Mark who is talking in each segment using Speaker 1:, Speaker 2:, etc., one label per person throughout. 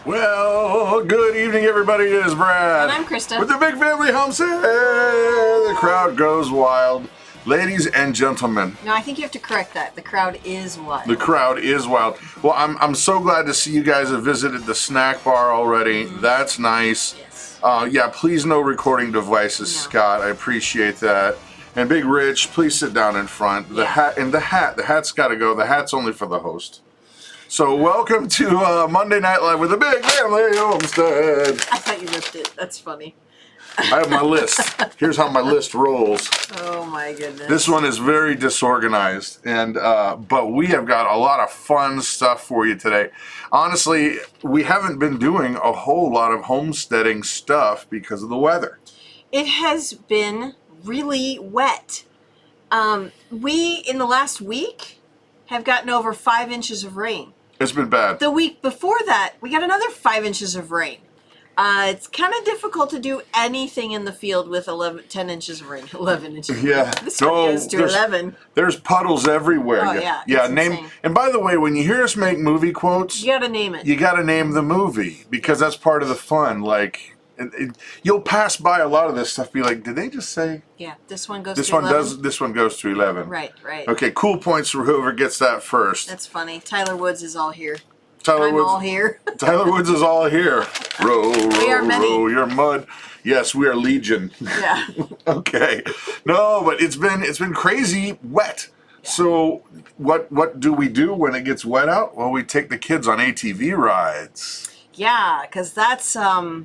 Speaker 1: Well, good evening, everybody. It is Brad.
Speaker 2: And I'm Christa.
Speaker 1: With the Big Family Homestead. The crowd goes wild. Ladies and gentlemen.
Speaker 2: No, I think you have to correct that. The crowd is wild.
Speaker 1: The crowd is wild. Well, I'm so glad to see you guys have visited the snack bar already. Mm-hmm. That's nice.
Speaker 2: Yes.
Speaker 1: Yeah, please no recording devices,
Speaker 2: No.
Speaker 1: Scott. I appreciate that. And Big Rich, please sit down in front. The hat and the hat's got to go. The hat's only for the host. So welcome to Monday Night Live with the Big Family Homestead.
Speaker 2: I thought you ripped it. That's funny.
Speaker 1: I have my list. Here's how my list rolls.
Speaker 2: Oh my goodness.
Speaker 1: This one is very disorganized, and but we have got a lot of fun stuff for you today. Honestly, we haven't been doing a whole lot of homesteading stuff because of the weather.
Speaker 2: It has been really wet. We, in the last week, have gotten over 5 inches of rain.
Speaker 1: It's been bad.
Speaker 2: The week before that, we got another 5 inches of rain. It's kind of difficult to do anything in the field with 10 inches of rain. 11 inches.
Speaker 1: Yeah.
Speaker 2: This one goes to 11.
Speaker 1: There's puddles everywhere.
Speaker 2: Oh, yeah.
Speaker 1: Yeah.
Speaker 2: It's
Speaker 1: Name.
Speaker 2: insane.
Speaker 1: And by the way, when you hear us make movie quotes,
Speaker 2: You got to name it.
Speaker 1: you got to name the movie because that's part of the fun. Like, you'll pass by a lot of this stuff, be like, did they just say?
Speaker 2: Yeah. This one goes
Speaker 1: This
Speaker 2: to
Speaker 1: one
Speaker 2: 11.
Speaker 1: does. This one goes to 11.
Speaker 2: Right, right.
Speaker 1: Okay. Cool points for whoever gets that first.
Speaker 2: That's funny. Tyler Woods is all here.
Speaker 1: Tyler
Speaker 2: I'm
Speaker 1: Woods.
Speaker 2: all here.
Speaker 1: Tyler Woods is all here. Row,
Speaker 2: We are
Speaker 1: row,
Speaker 2: many.
Speaker 1: row your mud. Yes, we are legion.
Speaker 2: Yeah.
Speaker 1: Okay. No, but it's been crazy wet. So what do we do when it gets wet out? Well, we take the kids on ATV rides.
Speaker 2: Yeah, because that's a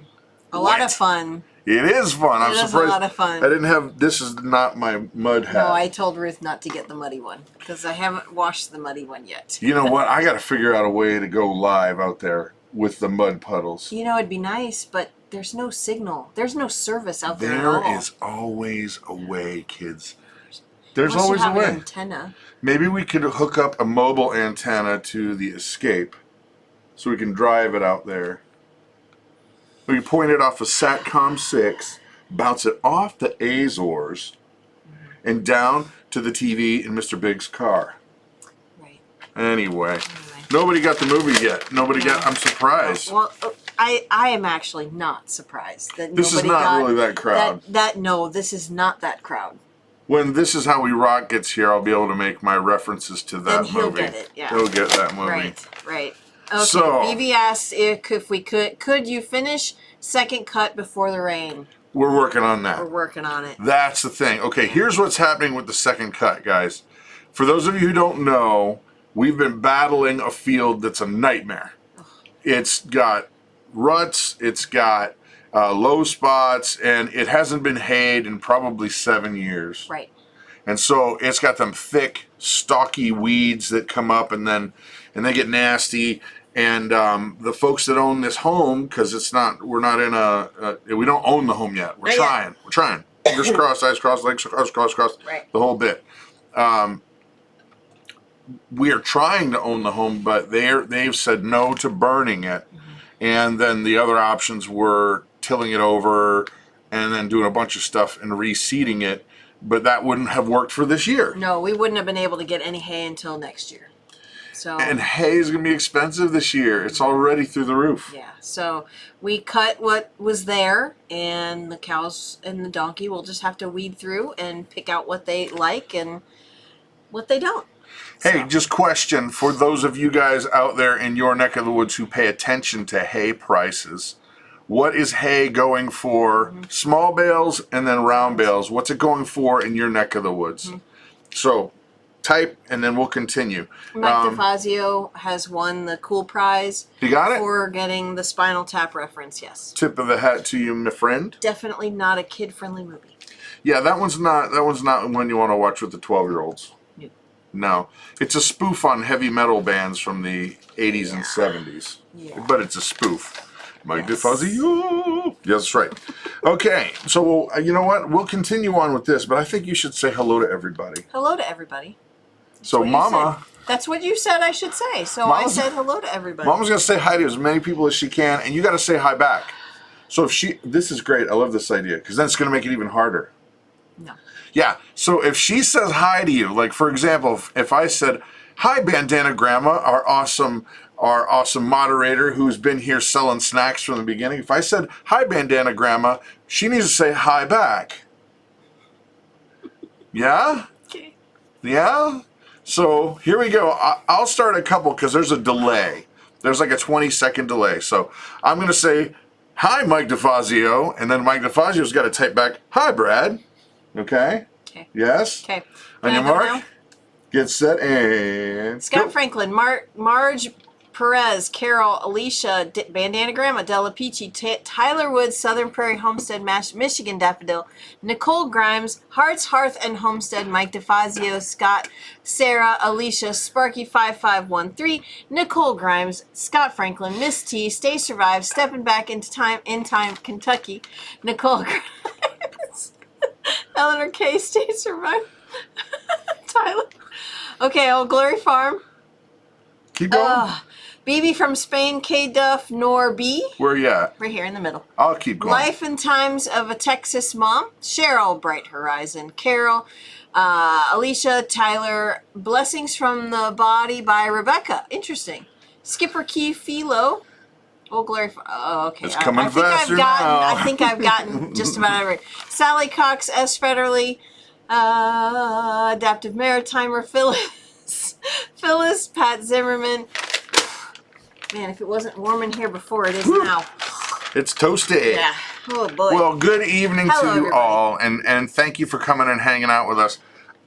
Speaker 2: lot of fun.
Speaker 1: It is fun. I'm
Speaker 2: It is
Speaker 1: surprised.
Speaker 2: a lot of fun.
Speaker 1: I didn't have. This is not my mud hat.
Speaker 2: No, I told Ruth not to get the muddy one because I haven't washed the muddy one yet.
Speaker 1: You know what? I got to figure out a way to go live out there with the mud puddles.
Speaker 2: You know, it'd be nice, but there's no signal. There's no service out there at
Speaker 1: There
Speaker 2: all.
Speaker 1: is always a way, kids. There's
Speaker 2: Unless
Speaker 1: always
Speaker 2: you
Speaker 1: a
Speaker 2: have
Speaker 1: way.
Speaker 2: an antenna.
Speaker 1: Maybe we could hook up a mobile antenna to the Escape so we can drive it out there. We can point it off of SATCOM 6, bounce it off the Azores, and down to the TV in Mr. Big's car.
Speaker 2: Right.
Speaker 1: Anyway, nobody got the movie yet. Nobody got. I'm surprised.
Speaker 2: Well, I am actually not surprised that
Speaker 1: This is
Speaker 2: nobody
Speaker 1: not
Speaker 2: got
Speaker 1: really that crowd.
Speaker 2: No, this is not that crowd.
Speaker 1: When This Is How We Rock gets here, I'll be able to make my references to that
Speaker 2: And he'll
Speaker 1: movie.
Speaker 2: get it, yeah.
Speaker 1: He'll get that movie.
Speaker 2: Right. Okay,
Speaker 1: So-
Speaker 2: BB asked if we could you finish second cut before the rain?
Speaker 1: We're working on that.
Speaker 2: We're working on it.
Speaker 1: That's the thing. Okay, here's what's happening with the second cut, guys. For those of you who don't know, we've been battling a field that's a nightmare. It's got ruts, it's got low spots, and it hasn't been hayed in probably 7 years.
Speaker 2: Right.
Speaker 1: And so it's got them thick, stalky weeds that come up and they get nasty. And the folks that own this home, because we don't own the home yet. We're trying. Fingers crossed, eyes crossed, legs crossed,
Speaker 2: Right.
Speaker 1: the whole bit. We are trying to own the home, but they've said no to burning it. Mm-hmm. And then the other options were tilling it over and then doing a bunch of stuff and reseeding it. But that wouldn't have worked for this year.
Speaker 2: No, we wouldn't have been able to get any hay until next year. So
Speaker 1: And hay is going to be expensive this year. It's already through the roof.
Speaker 2: yeah, so we cut what was there, and the cows and the donkey will just have to weed through and pick out what they like and what they don't.
Speaker 1: Hey, just question for those of you guys out there in your neck of the woods who pay attention to hay prices. What is hay going for? Small bales and then round bales. What's it going for in your neck of the woods? So type and then we'll continue.
Speaker 2: Mike DeFazio has won the cool prize
Speaker 1: You got it?
Speaker 2: for getting the Spinal Tap reference, yes.
Speaker 1: Tip of the hat to you, my friend.
Speaker 2: Definitely not a kid-friendly movie.
Speaker 1: Yeah, that one's not one you want to watch with the 12-year-olds.
Speaker 2: Nope.
Speaker 1: No. It's a spoof on heavy metal bands from the 80s and 70s.
Speaker 2: Yeah.
Speaker 1: But it's a spoof. Mike
Speaker 2: Yes.
Speaker 1: DeFazio. Yes, that's right. Okay, so you know what? We'll continue on with this, but I think you should say hello to everybody.
Speaker 2: Hello to everybody.
Speaker 1: So
Speaker 2: What you
Speaker 1: Mama,
Speaker 2: said. That's what you said I should say. So I
Speaker 1: Mama's-
Speaker 2: said hello to everybody.
Speaker 1: Mama's going to say hi to as many people as she can, and you got to say hi back. So this is great. I love this idea, because then it's going to make it even harder.
Speaker 2: No.
Speaker 1: Yeah, so if she says hi to you, like for example, if I said, Hi, Bandana Grandma, our awesome moderator who's been here selling snacks from the beginning. If I said hi, Bandana Grandma, she needs to say hi back. Yeah?
Speaker 2: Okay.
Speaker 1: Yeah? So here we go. I'll start a couple because there's a delay. There's like a 20-second delay. So I'm going to say, hi, Mike DeFazio. And then Mike DeFazio's got to type back, hi, Brad. Okay?
Speaker 2: Okay.
Speaker 1: Yes?
Speaker 2: Okay.
Speaker 1: On your mark, get set, and
Speaker 2: Scott
Speaker 1: go.
Speaker 2: Franklin, Marge Perez, Carol, Alicia, Bandana Grandma, Della Peachy, Tyler Woods, Southern Prairie Homestead, Michigan Daffodil, Nicole Grimes, Hearts, Hearth and Homestead, Mike DeFazio, Scott, Sarah, Alicia, Sparky5513, Nicole Grimes, Scott Franklin, Miss T, Stay Survive, Stepping Back into Time, Kentucky, Nicole Grimes, Eleanor K, Stay Survive, Tyler. Okay, Old Glory Farm.
Speaker 1: Keep going.
Speaker 2: BB from Spain, K Duff, Nor B.
Speaker 1: Where you at?
Speaker 2: Right here in the middle.
Speaker 1: I'll keep going.
Speaker 2: Life and Times of a Texas Mom. Cheryl, Bright Horizon. Carol, Alicia, Tyler. Blessings from the Body by Rebecca. Interesting. Skipper Key, Philo. Old Glory. Oh, okay.
Speaker 1: It's coming faster now.
Speaker 2: I think I've gotten just about every. Sally Cox, S. Federley. Adaptive Maritimer, Phyllis, Pat Zimmerman. Man, if it wasn't warm in here before, it is now.
Speaker 1: It's toasty.
Speaker 2: Yeah. Oh boy.
Speaker 1: Well, good evening
Speaker 2: Hello,
Speaker 1: to you
Speaker 2: everybody.
Speaker 1: all, and thank you for coming and hanging out with us.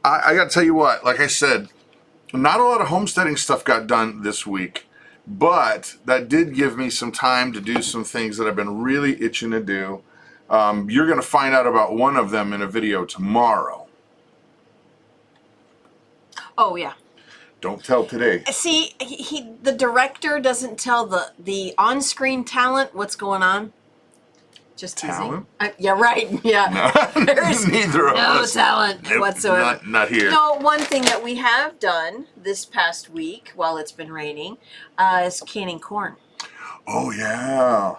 Speaker 1: I got to tell you what, like I said, not a lot of homesteading stuff got done this week, but that did give me some time to do some things that I've been really itching to do. You're going to find out about one of them in a video tomorrow.
Speaker 2: Oh yeah.
Speaker 1: Don't tell today.
Speaker 2: See, the director doesn't tell the on-screen talent what's going on. Just teasing.
Speaker 1: Talent?
Speaker 2: Yeah, right. Yeah.
Speaker 1: No,
Speaker 2: There's
Speaker 1: neither of
Speaker 2: no
Speaker 1: us.
Speaker 2: talent
Speaker 1: Nope,
Speaker 2: whatsoever.
Speaker 1: Not here.
Speaker 2: No, one thing that we have done this past week while it's been raining is canning corn.
Speaker 1: Oh yeah.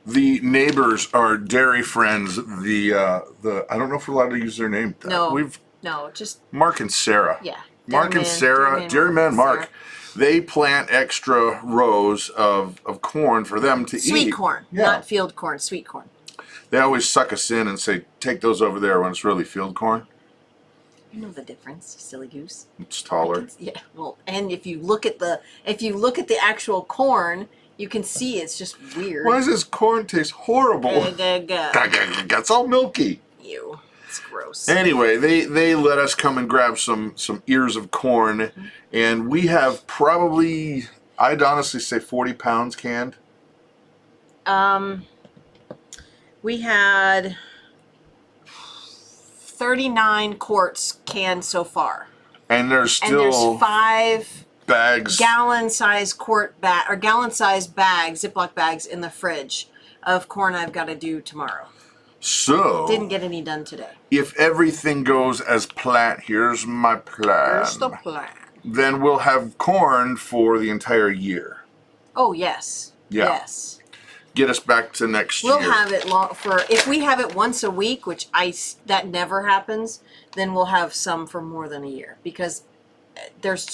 Speaker 1: The neighbors are dairy friends. The I don't know if we're allowed to use their name.
Speaker 2: No, just
Speaker 1: Mark and Sarah.
Speaker 2: yeah.
Speaker 1: Mark and Sarah, Dairyman Mark, they plant extra rows of corn for them to eat.
Speaker 2: Sweet corn,
Speaker 1: Yeah.
Speaker 2: not field corn, sweet corn.
Speaker 1: They always suck us in and say, take those over there when it's really field corn.
Speaker 2: You know the difference, silly goose.
Speaker 1: It's taller.
Speaker 2: Yeah, well, and if you look at the actual corn, you can see it's just weird.
Speaker 1: Why does this corn taste horrible? It's all milky.
Speaker 2: Ew, it's gross.
Speaker 1: Anyway, they let us come and grab some ears of corn, and we have probably, I'd honestly say 40 pounds canned.
Speaker 2: We had 39 quarts canned so far.
Speaker 1: And there's still
Speaker 2: 5
Speaker 1: bags,
Speaker 2: gallon-sized gallon-sized bags, Ziploc bags in the fridge of corn I've got to do tomorrow.
Speaker 1: So
Speaker 2: Didn't get any done today.
Speaker 1: if everything goes as planned, here's my plan.
Speaker 2: Here's the plan.
Speaker 1: Then we'll have corn for the entire year.
Speaker 2: Oh yes.
Speaker 1: Yeah.
Speaker 2: Yes.
Speaker 1: Get us back to next year.
Speaker 2: We'll have it if we have it once a week, which that never happens, then we'll have some for more than a year because there's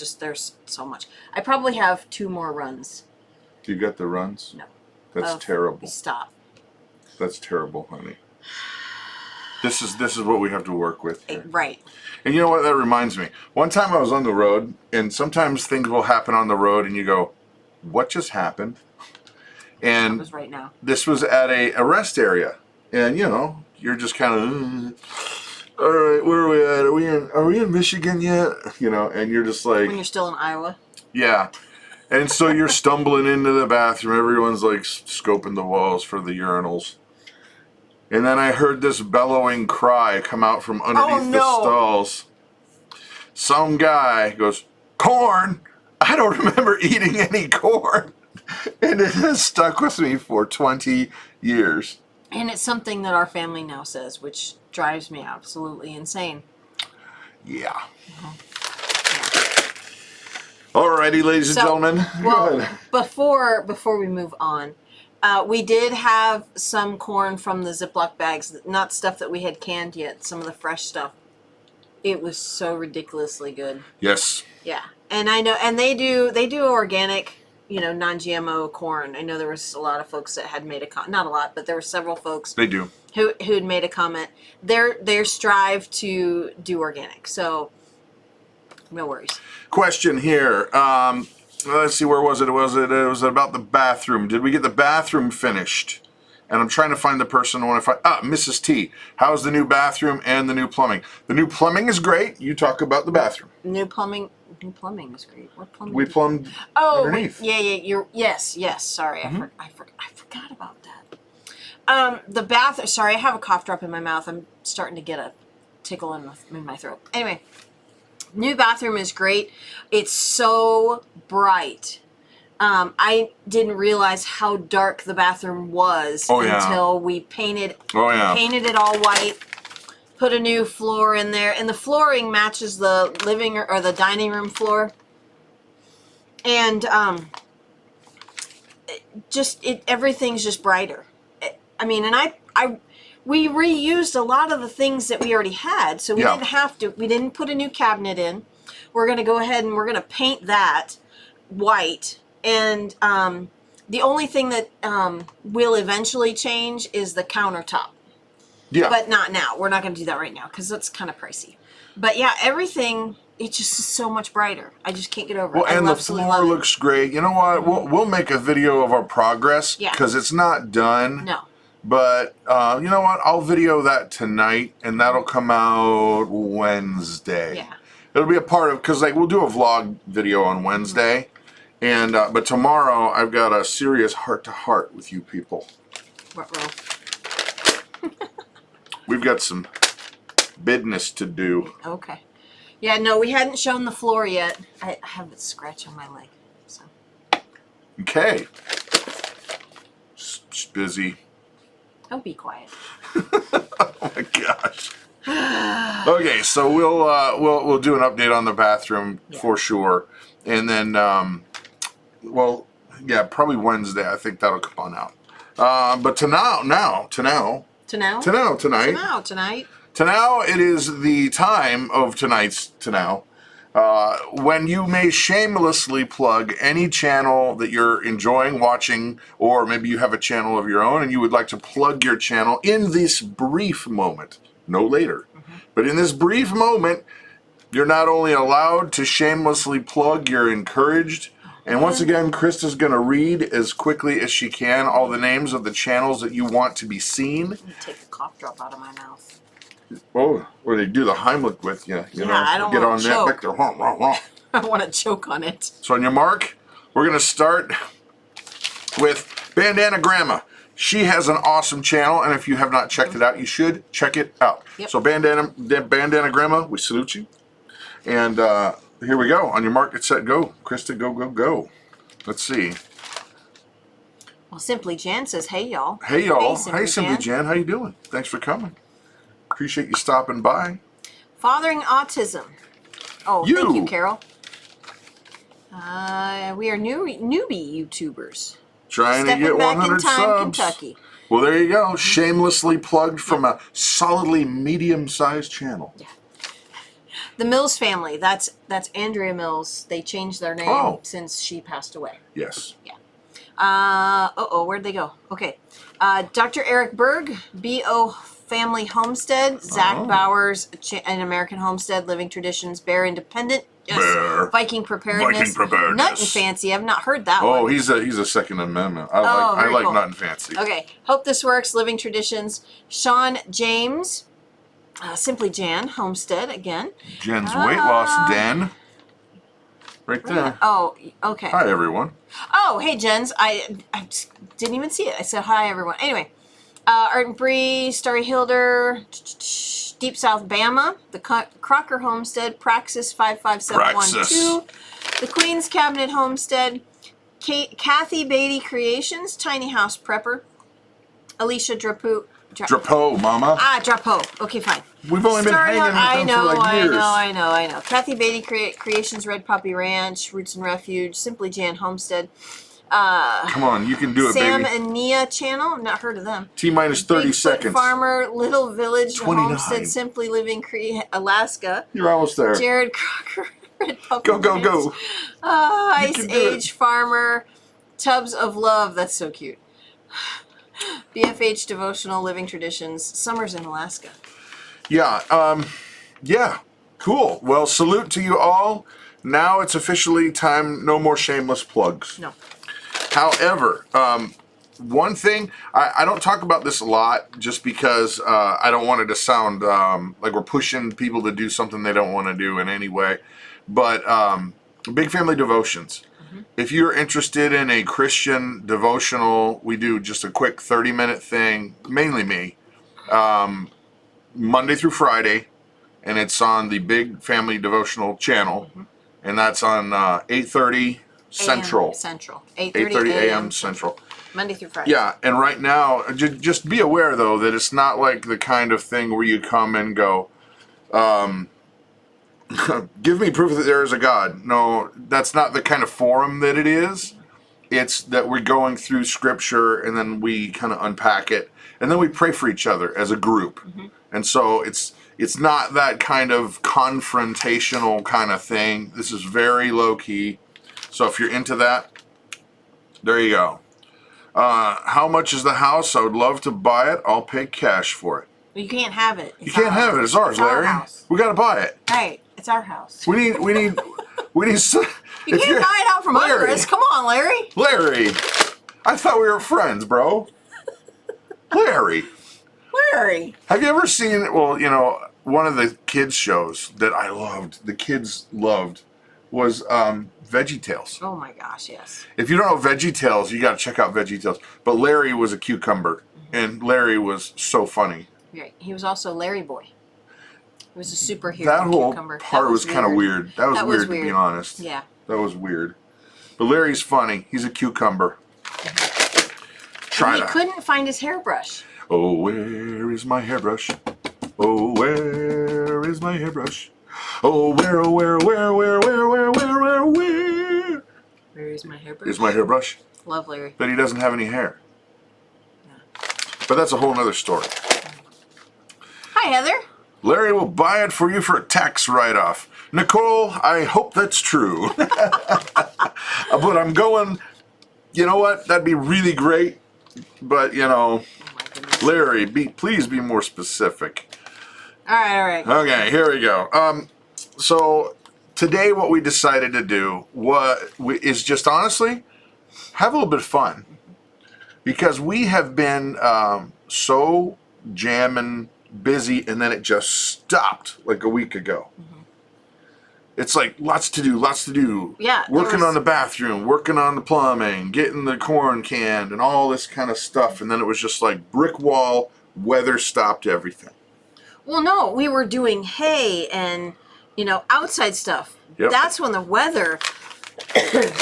Speaker 2: so much. I probably have 2 more runs.
Speaker 1: You got the runs?
Speaker 2: No.
Speaker 1: That's terrible.
Speaker 2: Stop.
Speaker 1: That's terrible, honey. This is what we have to work with here.
Speaker 2: Right.
Speaker 1: And you know what? That reminds me. One time I was on the road, and sometimes things will happen on the road, and you go, what just happened? And
Speaker 2: That was right now.
Speaker 1: this was at a rest area. And, you know, you're just kind of, all right, where are we at? Are we in Michigan yet? You know, and you're just like,
Speaker 2: When you're still in Iowa.
Speaker 1: yeah. And so you're stumbling into the bathroom. Everyone's like scoping the walls for the urinals. And then I heard this bellowing cry come out from underneath the stalls. Some guy goes, corn? I don't remember eating any corn. And it has stuck with me for 20 years.
Speaker 2: And it's something that our family now says, which drives me absolutely insane.
Speaker 1: Yeah. Alrighty, ladies and gentlemen.
Speaker 2: Well, before we move on, we did have some corn from the Ziploc bags, not stuff that we had canned yet, some of the fresh stuff. It was so ridiculously good.
Speaker 1: Yes.
Speaker 2: Yeah. And I know, and they do organic, you know, non-GMO corn. I know there was a lot of folks that had made not a lot, but there were several folks.
Speaker 1: They do.
Speaker 2: Who'd made a comment. They strive to do organic, so no worries.
Speaker 1: Question here. Let's see, where was it? It was about the bathroom. Did we get the bathroom finished? And I'm trying to find the person I want to find. Mrs. T. How's the new bathroom and the new plumbing? The new plumbing is great. You talk about the bathroom.
Speaker 2: New plumbing is great. What plumbing?
Speaker 1: We plumbed underneath.
Speaker 2: Yes. Sorry, I forgot about that. The bath. Sorry, I have a cough drop in my mouth. I'm starting to get a tickle in my throat. Anyway, new bathroom is great. It's so bright. I didn't realize how dark the bathroom was until we painted it all white, put a new floor in there, and the flooring matches the living or the dining room floor. And everything's just brighter. I mean, and we reused a lot of the things that we already had, so we didn't have to. We didn't put a new cabinet in. We're going to go ahead and we're going to paint that white. And the only thing that will eventually change is the countertop. Yeah. But not now. We're not going to do that right now because that's kind of pricey. But yeah, everything, it just is so much brighter. I just can't get over it.
Speaker 1: Well, and the floor looks great. You know what? We'll make a video of our progress because it's not done. No. But you know what? I'll video that tonight, and that'll come out Wednesday. Yeah. It'll be a part of, because like we'll do a vlog video on Wednesday. And but tomorrow I've got a serious heart-to-heart with you people.
Speaker 2: What row?
Speaker 1: We've got some business to do.
Speaker 2: Okay. Yeah, no, we hadn't shown the floor yet. I have a scratch on my leg. So.
Speaker 1: Okay. Just busy.
Speaker 2: Don't be quiet.
Speaker 1: Oh my gosh. Okay, so we'll do an update on the bathroom for sure, and then well, yeah, probably Wednesday. I think that'll come on out. But tonight. It is the time of tonight's when you may shamelessly plug any channel that you're enjoying watching, or maybe you have a channel of your own and you would like to plug your channel in this brief moment, no later. But in this brief moment, you're not only allowed to shamelessly plug, you're encouraged. And once again, Christa's going to read as quickly as she can all the names of the channels that you want to be seen.
Speaker 2: Let me take the cough drop out of my mouth.
Speaker 1: Oh, or they do the Heimlich with you.
Speaker 2: I don't want to choke. I want to choke on it.
Speaker 1: So on your mark, we're going to start with Bandana Grandma. She has an awesome channel, and if you have not checked it out, you should check it out. Yep. So Bandana Grandma, we salute you. And here we go. On your mark, get set, go. Christa, go. Let's see.
Speaker 2: Well, Simply Jan says, hey, y'all.
Speaker 1: Hey, y'all. Hey, Simply Jan. How you doing? Thanks for coming. Appreciate you stopping by.
Speaker 2: Fathering Autism. Oh, thank you, Carol. We are newbie YouTubers.
Speaker 1: Trying to get 100 subs.
Speaker 2: Kentucky.
Speaker 1: Well, there you go. Shamelessly plugged from a solidly medium-sized channel. Yeah.
Speaker 2: The Mills family, that's Andrea Mills. They changed their name since she passed away.
Speaker 1: Yes.
Speaker 2: Yeah. Where'd they go? Okay. Dr. Eric Berg, BO Family Homestead, Zach Bowers, An American Homestead, Living Traditions, Bear Independent, Viking Preparedness, Nut and Fancy. I've not heard that one.
Speaker 1: Oh, he's a Second Amendment. I like cool. Nut and Fancy.
Speaker 2: Okay. Hope This Works, Living Traditions, Sean James, Simply Jan, Homestead again.
Speaker 1: Jen's Weight Loss Den. Right there.
Speaker 2: Oh, okay.
Speaker 1: Hi, everyone.
Speaker 2: Oh, hey, Jens. I didn't even see it. I said hi, everyone. Anyway, Art and Bree, Starry Hilder, Deep South Bama, the Crocker Homestead, Praxis 55712, the Queen's Cabinet Homestead, Kathy Beatty Creations, Tiny House Prepper, Alicia Drapeau,
Speaker 1: Mama.
Speaker 2: Drapeau. Okay, fine.
Speaker 1: We've only been hanging with them for like years.
Speaker 2: I know. Kathy Beatty Creations, Red Puppy Ranch, Roots and Refuge, Simply Jan Homestead.
Speaker 1: Come on, you can do it,
Speaker 2: Sam
Speaker 1: baby.
Speaker 2: and Nia channel. Not heard of them.
Speaker 1: T-minus 30
Speaker 2: Bigfoot
Speaker 1: seconds.
Speaker 2: Farmer, Little Village
Speaker 1: 29.
Speaker 2: Homestead, Simply Living Alaska.
Speaker 1: You're almost there.
Speaker 2: Jared Crocker. Red puppy
Speaker 1: Go, go,
Speaker 2: pants.
Speaker 1: go.
Speaker 2: Ice
Speaker 1: can do
Speaker 2: Age Farmer. Tubs of Love. That's so cute. BFH Devotional Living Traditions. Summers in Alaska.
Speaker 1: Yeah, yeah, cool. Well, salute to you all. Now it's officially time, no more shameless plugs.
Speaker 2: No.
Speaker 1: However, one thing, I don't talk about this a lot just because I don't want it to sound like we're pushing people to do something they don't want to do in any way. But Big Family Devotions. If you're interested in a Christian devotional, we do just a quick 30-minute thing, mainly me, Monday through Friday, and it's on the Big Family Devotional channel, and that's on 8:30 Central.
Speaker 2: Central.
Speaker 1: 8:30 a.m. Central.
Speaker 2: Monday through Friday.
Speaker 1: Yeah, and right now, just be aware, though, that it's not like the kind of thing where you come and go, give me proof that there is a God. No, that's not the kind of forum that it is. It's that we're going through Scripture, and then we kind of unpack it, and then we pray for each other as a group. And so it's not that kind of confrontational kind of thing. This is very low-key. So if you're into that, there you go. How much is the house? I would love to buy it. I'll pay cash for it.
Speaker 2: You can't have it.
Speaker 1: You can't have it. It's ours,
Speaker 2: It's our
Speaker 1: Larry.
Speaker 2: house.
Speaker 1: We got to buy it.
Speaker 2: Right. It's our house.
Speaker 1: We need.
Speaker 2: You can't buy it out from under
Speaker 1: Larry.
Speaker 2: us. Come on, Larry.
Speaker 1: Larry, I thought we were friends, bro. Larry,
Speaker 2: Larry.
Speaker 1: have you ever seen? Well, you know, one of the kids shows that I loved. The kids loved was VeggieTales.
Speaker 2: Oh my gosh, yes.
Speaker 1: If you don't know VeggieTales, you got to check out VeggieTales. But Larry was a cucumber, and Larry was so funny.
Speaker 2: Right. He was also Larry Boy. He was a superhero.
Speaker 1: That whole
Speaker 2: cucumber.
Speaker 1: part was kind of weird. That was weird, to be honest.
Speaker 2: Yeah.
Speaker 1: That was weird. But Larry's funny. He's a cucumber.
Speaker 2: And he couldn't find his hairbrush.
Speaker 1: Oh, where is my hairbrush? Oh, where is my hairbrush? Oh, where, oh, where, where, where, where, where, where, where, where?
Speaker 2: Where is my hairbrush?
Speaker 1: Is my hairbrush?
Speaker 2: Love Larry.
Speaker 1: But he doesn't have any hair.
Speaker 2: Yeah.
Speaker 1: But that's a whole nother story.
Speaker 2: Hi, Heather.
Speaker 1: Larry will buy it for you for a tax write-off. Nicole, I hope that's true. But I'm going, you know what? That'd be really great. But, you know,
Speaker 2: Oh my goodness.
Speaker 1: Larry, please be more specific.
Speaker 2: All right.
Speaker 1: Okay, here we go. So today what we decided to do is just honestly have a little bit of fun. Because we have been so jamming busy, and then it just stopped like a week ago. It's like lots to do.
Speaker 2: Yeah.
Speaker 1: Working on the bathroom, working on the plumbing, getting the corn canned, and all this kind of stuff. And then it was just like brick wall, weather stopped everything.
Speaker 2: Well, no, we were doing hay and, outside stuff.
Speaker 1: Yep.
Speaker 2: That's when the weather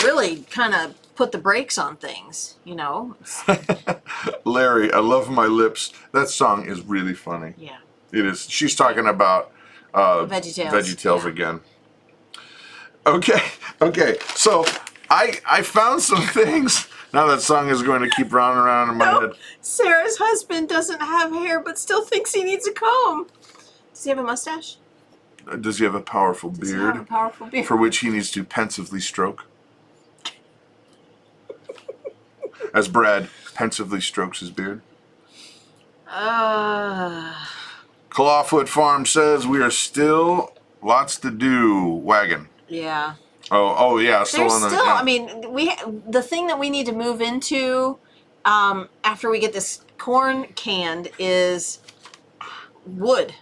Speaker 2: really kind of put the brakes on things,
Speaker 1: Larry, I Love My Lips. That song is really funny.
Speaker 2: Yeah.
Speaker 1: It is. She's talking about
Speaker 2: VeggieTales.
Speaker 1: Yeah. Again. Okay. So I found some things. Now that song is going to keep rounding around in my head.
Speaker 2: Sarah's husband doesn't have hair, but still thinks he needs a comb. Does he have a mustache?
Speaker 1: Does he have a powerful
Speaker 2: Does he have a
Speaker 1: beard
Speaker 2: powerful beard?
Speaker 1: for which he needs to pensively stroke? As Brad pensively strokes his beard. Clawfoot Farm says we are still lots to do. Wagon.
Speaker 2: Yeah.
Speaker 1: Oh yeah.
Speaker 2: There's the thing that we need to move into after we get this corn canned is wood.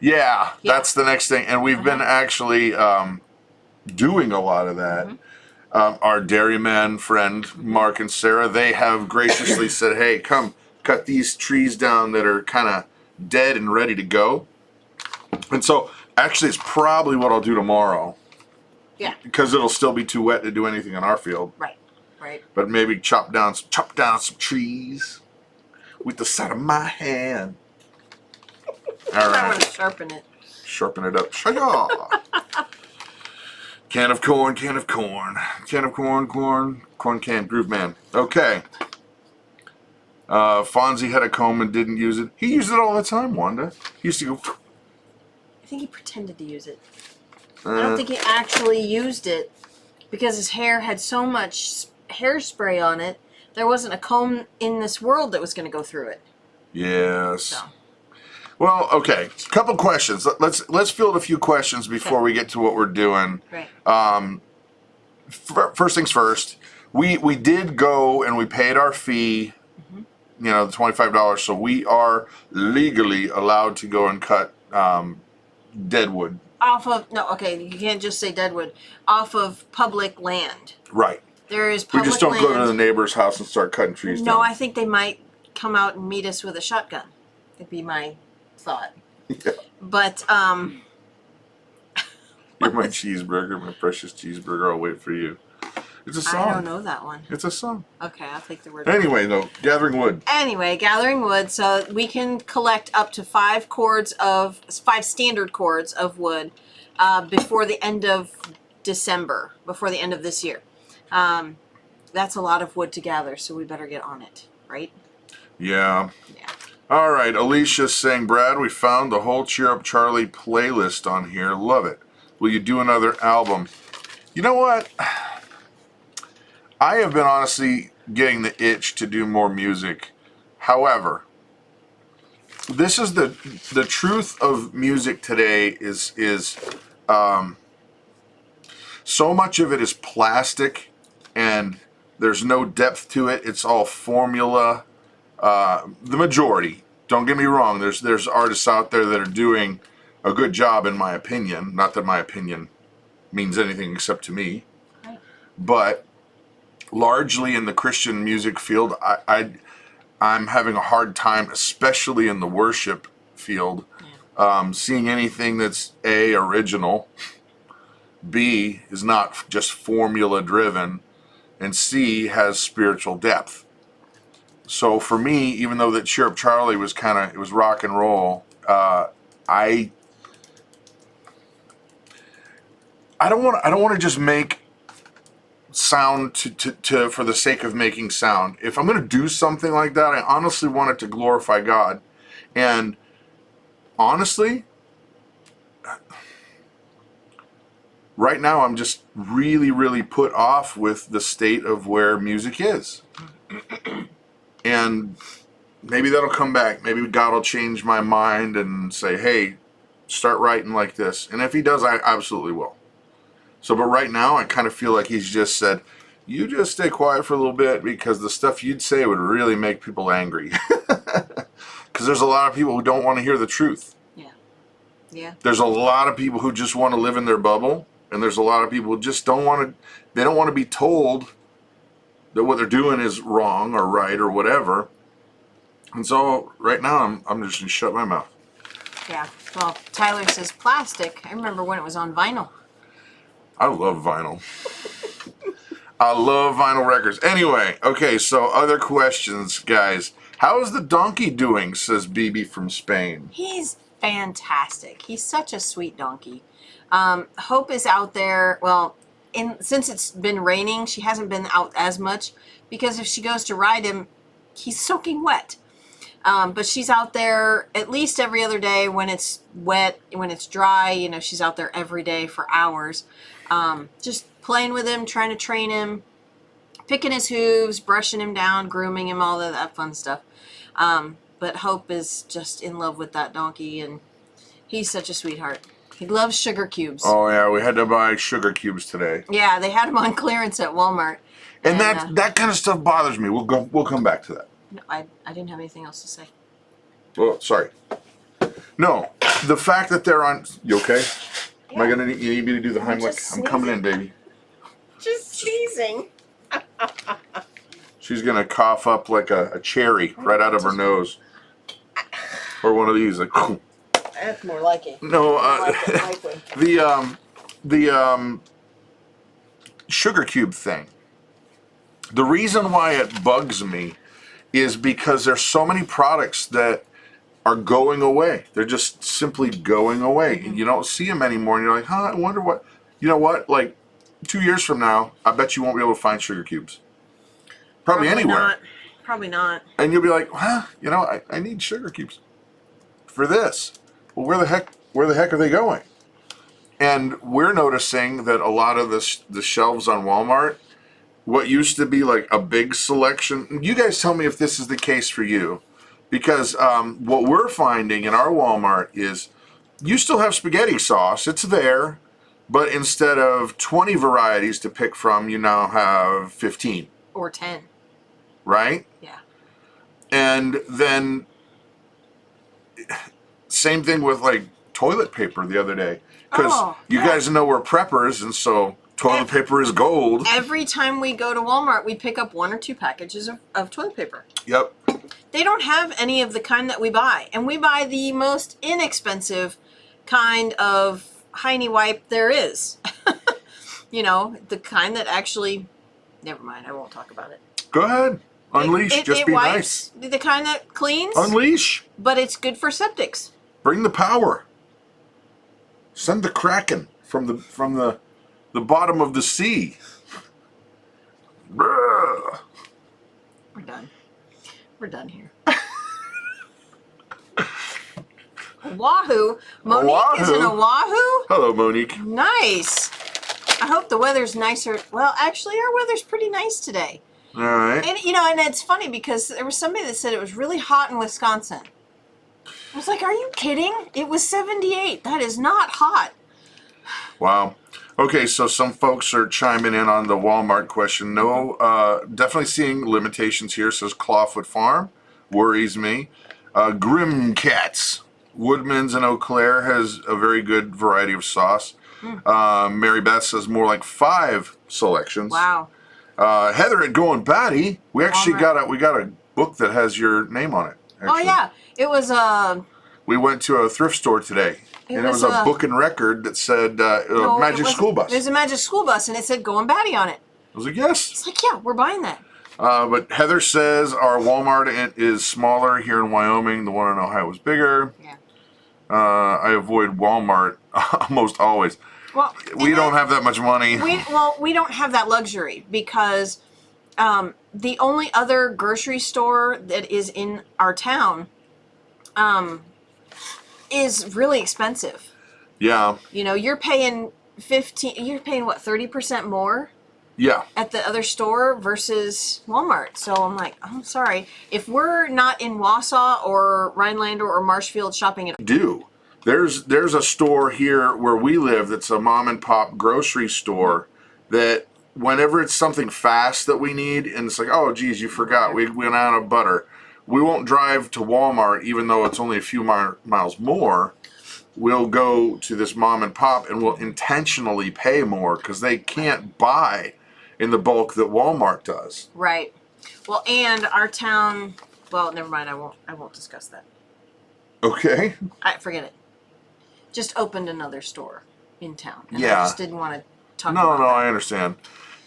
Speaker 1: Yeah, that's the next thing, and we've been actually doing a lot of that. Our dairyman friend Mark and Sarah, they have graciously said, "Hey, come cut these trees down that are kind of dead and ready to go." And so, actually, it's probably what I'll do tomorrow.
Speaker 2: Yeah.
Speaker 1: Because it'll still be too wet to do anything in our field.
Speaker 2: Right.
Speaker 1: But maybe chop down some trees with the side of my hand. All
Speaker 2: I want
Speaker 1: right.
Speaker 2: to sharpen it.
Speaker 1: Sharpen it up. Shaya! Can of corn, corn can, Groove Man. Okay. Fonzie had a comb and didn't use it. He used it all the time, Wanda. He used to go.
Speaker 2: I think he pretended to use it. I don't think he actually used it because his hair had so much hairspray on it. There wasn't a comb in this world that was going to go through it.
Speaker 1: Yes.
Speaker 2: So.
Speaker 1: Well, okay. Couple questions. Let's field a few questions before we get to what we're doing.
Speaker 2: Right.
Speaker 1: First things first. We did go and we paid our fee. You know, the $25. So we are legally allowed to go and cut deadwood.
Speaker 2: Off of you can't just say deadwood. Off of public land.
Speaker 1: Right.
Speaker 2: There is public
Speaker 1: We just don't
Speaker 2: land.
Speaker 1: go to the neighbor's house and start cutting trees down.
Speaker 2: No, I think they might come out and meet us with a shotgun. That'd be my thought.
Speaker 1: Yeah.
Speaker 2: But
Speaker 1: You're my cheeseburger, my precious cheeseburger. I'll wait for you. It's a song.
Speaker 2: I don't know that one.
Speaker 1: It's a song.
Speaker 2: Okay, I'll take the word.
Speaker 1: Anyway, though, gathering wood.
Speaker 2: Anyway, gathering wood, so we can collect up to 5 standard cords of wood before the end of December, before the end of this year. That's a lot of wood to gather, so we better get on it, right?
Speaker 1: Yeah.
Speaker 2: Yeah.
Speaker 1: All right, Alicia's saying, Brad, we found the whole Cheer Up Charlie playlist on here. Love it. Will you do another album? You know what? I have been honestly getting the itch to do more music. However, this is the truth of music today is so much of it is plastic and there's no depth to it. It's all formula. The majority, don't get me wrong, there's artists out there that are doing a good job in my opinion. Not that my opinion means anything except to me.
Speaker 2: Right.
Speaker 1: But largely in the Christian music field, I'm having a hard time, especially in the worship field, seeing anything that's A, original, B, is not just formula driven, and C, has spiritual depth. So for me, even though that Cheer Up Charlie was it was rock and roll, I don't want to just make sound to for the sake of making sound. If I'm going to do something like that, I honestly want it to glorify God. And honestly, right now I'm just really, really put off with the state of where music is. And maybe that'll come back. Maybe God will change my mind and say, hey, start writing like this. And if he does, I absolutely will. So, but right now, I kind of feel like he's just said, you just stay quiet for a little bit because the stuff you'd say would really make people angry. Because there's a lot of people who don't want to hear the truth.
Speaker 2: Yeah. Yeah.
Speaker 1: There's a lot of people who just want to live in their bubble. And there's a lot of people who just don't want to be told that what they're doing is wrong or right or whatever. And so right now, I'm just going to shut my mouth.
Speaker 2: Yeah. Well, Tyler says plastic. I remember when it was on vinyl.
Speaker 1: I love vinyl. I love vinyl records. Anyway, okay, so other questions, guys. How is the donkey doing, says BB from Spain.
Speaker 2: He's fantastic. He's such a sweet donkey. Hope is out there. Well, since it's been raining, she hasn't been out as much because if she goes to ride him, he's soaking wet. But she's out there at least every other day when it's wet, when it's dry. You know, she's out there every day for hours. Just playing with him, trying to train him, picking his hooves, brushing him down, grooming him, all of that fun stuff. But Hope is just in love with that donkey, and he's such a sweetheart. He loves sugar cubes.
Speaker 1: Oh, yeah, we had to buy sugar cubes today.
Speaker 2: Yeah, they had them on clearance at Walmart.
Speaker 1: And that kind of stuff bothers me. We'll come back to that.
Speaker 2: No, I didn't have anything else to say.
Speaker 1: Well, sorry. No, the fact that they're on... You okay?
Speaker 2: Yeah.
Speaker 1: You need me to do the Heimlich? I'm coming in, baby.
Speaker 2: Just sneezing.
Speaker 1: She's going to cough up like a cherry right out of her nose. Or one of these. Like,
Speaker 2: That's more like it.
Speaker 1: no,
Speaker 2: Likely.
Speaker 1: the sugar cube thing. The reason why it bugs me is because there's so many products that are going away. They're just simply going away. And you don't see them anymore. And you're like, I wonder what... You know what? Like, 2 years from now, I bet you won't be able to find sugar cubes. Probably anywhere.
Speaker 2: Not. Probably not.
Speaker 1: And you'll be like, I need sugar cubes for this. Well, where the heck are they going? And we're noticing that a lot of the shelves on Walmart, what used to be like a big selection, you guys tell me if this is the case for you, because what we're finding in our Walmart is you still have spaghetti sauce, it's there, but instead of 20 varieties to pick from, you now have 15.
Speaker 2: Or 10.
Speaker 1: Right?
Speaker 2: Yeah.
Speaker 1: And then same thing with like toilet paper the other day. Because you guys know we're preppers, and so toilet paper is gold.
Speaker 2: Every time we go to Walmart, we pick up 1 or 2 packages of toilet paper.
Speaker 1: Yep.
Speaker 2: They don't have any of the kind that we buy. And we buy the most inexpensive kind of hiney wipe there is. You know, the kind that actually... Never mind, I won't talk about it.
Speaker 1: Go ahead. Unleash. Just be
Speaker 2: wipes,
Speaker 1: nice.
Speaker 2: The kind that cleans.
Speaker 1: Unleash.
Speaker 2: But it's good for septics.
Speaker 1: Bring the power. Send the Kraken from the bottom of the sea. Bruh.
Speaker 2: We're done. We're done here. Oahu. Monique is in Oahu?
Speaker 1: Hello, Monique.
Speaker 2: Nice. I hope the weather's nicer. Well, actually, our weather's pretty nice today.
Speaker 1: All right.
Speaker 2: And, you know, and it's funny because there was somebody that said it was really hot in Wisconsin. I was like, are you kidding? It was 78. That is not hot.
Speaker 1: Wow. Okay, so some folks are chiming in on the Walmart question. No, definitely seeing limitations here, says Clawfoot Farm. Worries me. Grim Cats. Woodman's in Eau Claire has a very good variety of sauce. Mary Beth says more like 5 selections.
Speaker 2: Wow.
Speaker 1: Heather at Going Batty, we actually got a book that has your name on it. Actually.
Speaker 2: Oh yeah, it was
Speaker 1: We went to a thrift store today, and it was a book and record that said Magic School Bus.
Speaker 2: It was a Magic School Bus, and it said Going Batty on it.
Speaker 1: I was like, yes.
Speaker 2: It's like, yeah, we're buying that.
Speaker 1: But Heather says our Walmart is smaller here in Wyoming. The one in Ohio is bigger.
Speaker 2: Yeah.
Speaker 1: I avoid Walmart almost always.
Speaker 2: Well,
Speaker 1: we don't have that much money.
Speaker 2: We don't have that luxury because the only other grocery store that is in our town is really expensive.
Speaker 1: Yeah.
Speaker 2: You know, you're paying what, 30% more?
Speaker 1: Yeah.
Speaker 2: At the other store versus Walmart. So I'm like, I'm sorry. If we're not in Wausau or Rhinelander or Marshfield shopping at
Speaker 1: There's a store here where we live that's a mom and pop grocery store that whenever it's something fast that we need, and it's like, oh geez, you forgot, we went out of butter. We won't drive to Walmart even though it's only a few miles more. We'll go to this mom and pop and we'll intentionally pay more because they can't buy in the bulk that Walmart does.
Speaker 2: Right. Well, and our town, well, never mind, I won't discuss that.
Speaker 1: Okay.
Speaker 2: Forget it. Just opened another store in town. And
Speaker 1: yeah.
Speaker 2: I just didn't want to talk
Speaker 1: about that. No, I understand.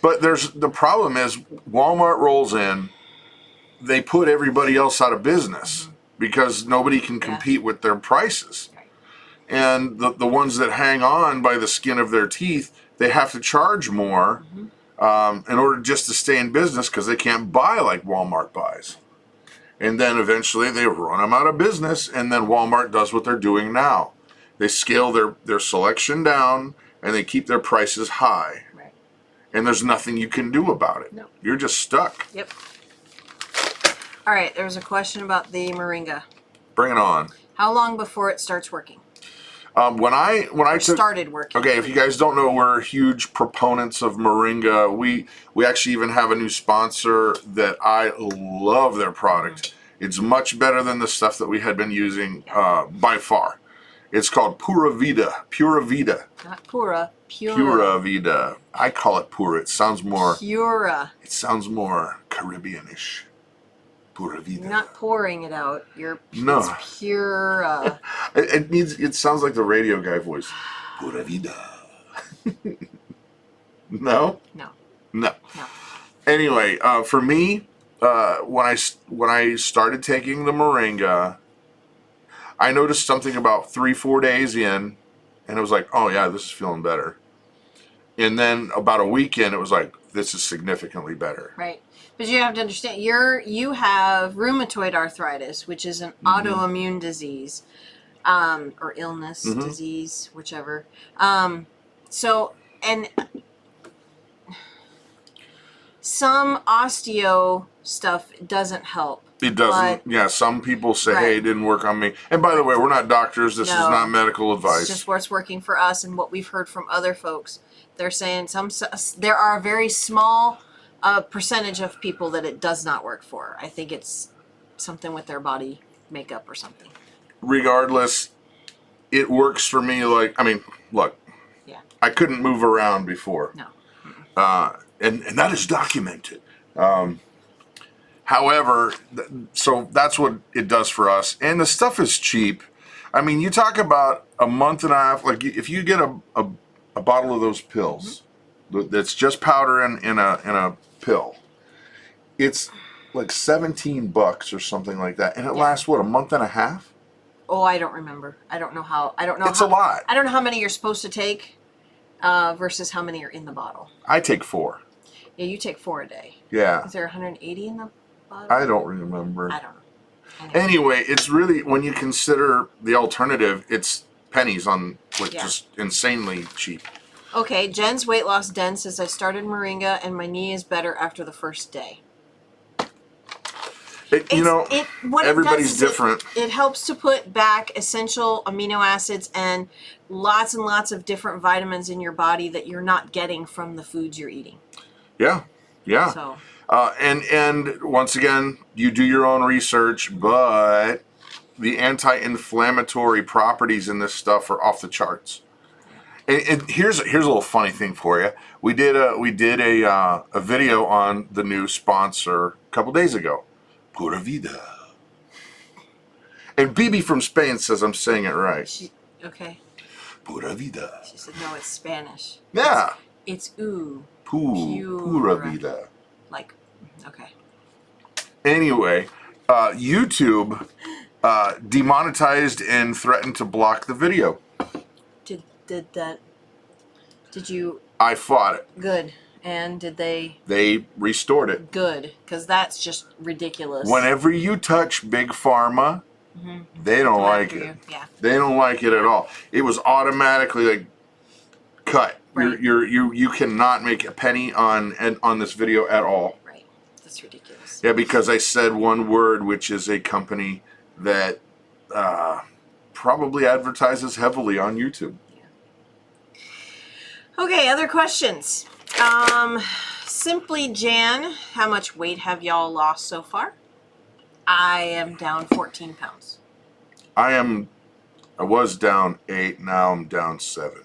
Speaker 1: But the problem is Walmart rolls in, they put everybody else out of business because nobody can compete with their prices. Right. And the ones that hang on by the skin of their teeth, they have to charge more in order just to stay in business because they can't buy like Walmart buys. And then eventually they run them out of business, and then Walmart does what they're doing now. They scale their selection down, and they keep their prices high.
Speaker 2: Right.
Speaker 1: And there's nothing you can do about it.
Speaker 2: No.
Speaker 1: You're just stuck.
Speaker 2: Yep. All right, there was a question about the Moringa.
Speaker 1: Bring it on.
Speaker 2: How long before it starts working?
Speaker 1: When I
Speaker 2: started working.
Speaker 1: Okay, if you guys don't know, we're huge proponents of Moringa. We actually even have a new sponsor that I love their product. It's much better than the stuff that we had been using by far. It's called Pura Vida. Pura Vida.
Speaker 2: Not Pura. Pura.
Speaker 1: Pura Vida. I call it Pura. It sounds more...
Speaker 2: Pura.
Speaker 1: It sounds more Caribbean-ish. Pura Vida.
Speaker 2: You're not pouring it out.
Speaker 1: No.
Speaker 2: It's pure...
Speaker 1: It sounds like the radio guy voice. Pura Vida. No?
Speaker 2: No.
Speaker 1: No. No. Anyway, for me, when I started taking the Moringa, I noticed something about 3-4 days in, and it was like, oh yeah, this is feeling better. And then about a week in, it was like, this is significantly better.
Speaker 2: Right. But you have to understand, you have rheumatoid arthritis, which is an autoimmune disease. or illness,
Speaker 1: Mhm.
Speaker 2: disease, whichever. So, and some osteo stuff doesn't help.
Speaker 1: It doesn't.
Speaker 2: But,
Speaker 1: Yeah, some people say,
Speaker 2: Right.
Speaker 1: hey, it didn't work on me. And by the way, we're not doctors. This is
Speaker 2: No.
Speaker 1: not medical
Speaker 2: It's
Speaker 1: advice.
Speaker 2: just what's working for us and what we've heard from other folks. They're saying there are a very small percentage of people that it does not work for. I think it's something with their body makeup or something.
Speaker 1: Regardless, it works for me. Like, I mean, look,
Speaker 2: Yeah.
Speaker 1: I couldn't move around before.
Speaker 2: No.
Speaker 1: And that is documented. However, so that's what it does for us. And the stuff is cheap. I mean, you talk about a month and a half, like if you get a bottle of those pills that's just powder in a pill, it's like $17 or something like that. And it lasts, what, a month and a half?
Speaker 2: Oh, I don't remember. I don't know how.
Speaker 1: It's a lot.
Speaker 2: I don't know how many you're supposed to take versus how many are in the bottle.
Speaker 1: I take 4.
Speaker 2: Yeah, you take 4 a day.
Speaker 1: Yeah.
Speaker 2: Is there 180 in the bottle?
Speaker 1: I don't remember.
Speaker 2: I don't know.
Speaker 1: Anyway, it's really, when you consider the alternative, it's pennies on, like,
Speaker 2: Yeah.
Speaker 1: just insanely cheap.
Speaker 2: Okay, Jen's weight loss den says I started Moringa and my knee is better after the first day.
Speaker 1: Everybody's different.
Speaker 2: It helps to put back essential amino acids and lots of different vitamins in your body that you're not getting from the foods you're eating.
Speaker 1: Yeah, yeah.
Speaker 2: So.
Speaker 1: And once again, you do your own research, but the anti-inflammatory properties in this stuff are off the charts. And here's a little funny thing for you. We did a video on the new sponsor a couple days ago, Pura Vida. And BB from Spain says I'm saying it right.
Speaker 2: Okay.
Speaker 1: Pura Vida.
Speaker 2: She said no, it's Spanish.
Speaker 1: Yeah.
Speaker 2: It's ooh.
Speaker 1: Pura Vida.
Speaker 2: Like, okay.
Speaker 1: Anyway, YouTube demonetized and threatened to block the video.
Speaker 2: Did you?
Speaker 1: I fought it.
Speaker 2: Good. And did they?
Speaker 1: They restored it.
Speaker 2: Good, because that's just ridiculous.
Speaker 1: Whenever you touch Big Pharma, they don't like it.
Speaker 2: Yeah.
Speaker 1: They don't like it at all. It was automatically like cut.
Speaker 2: Right.
Speaker 1: You cannot make a penny on this video at all.
Speaker 2: Right. That's ridiculous.
Speaker 1: Yeah, because I said one word, which is a company that probably advertises heavily on YouTube.
Speaker 2: Okay, other questions. Simply Jan, how much weight have y'all lost so far? I am down 14 pounds.
Speaker 1: I was down 8, now I'm down 7.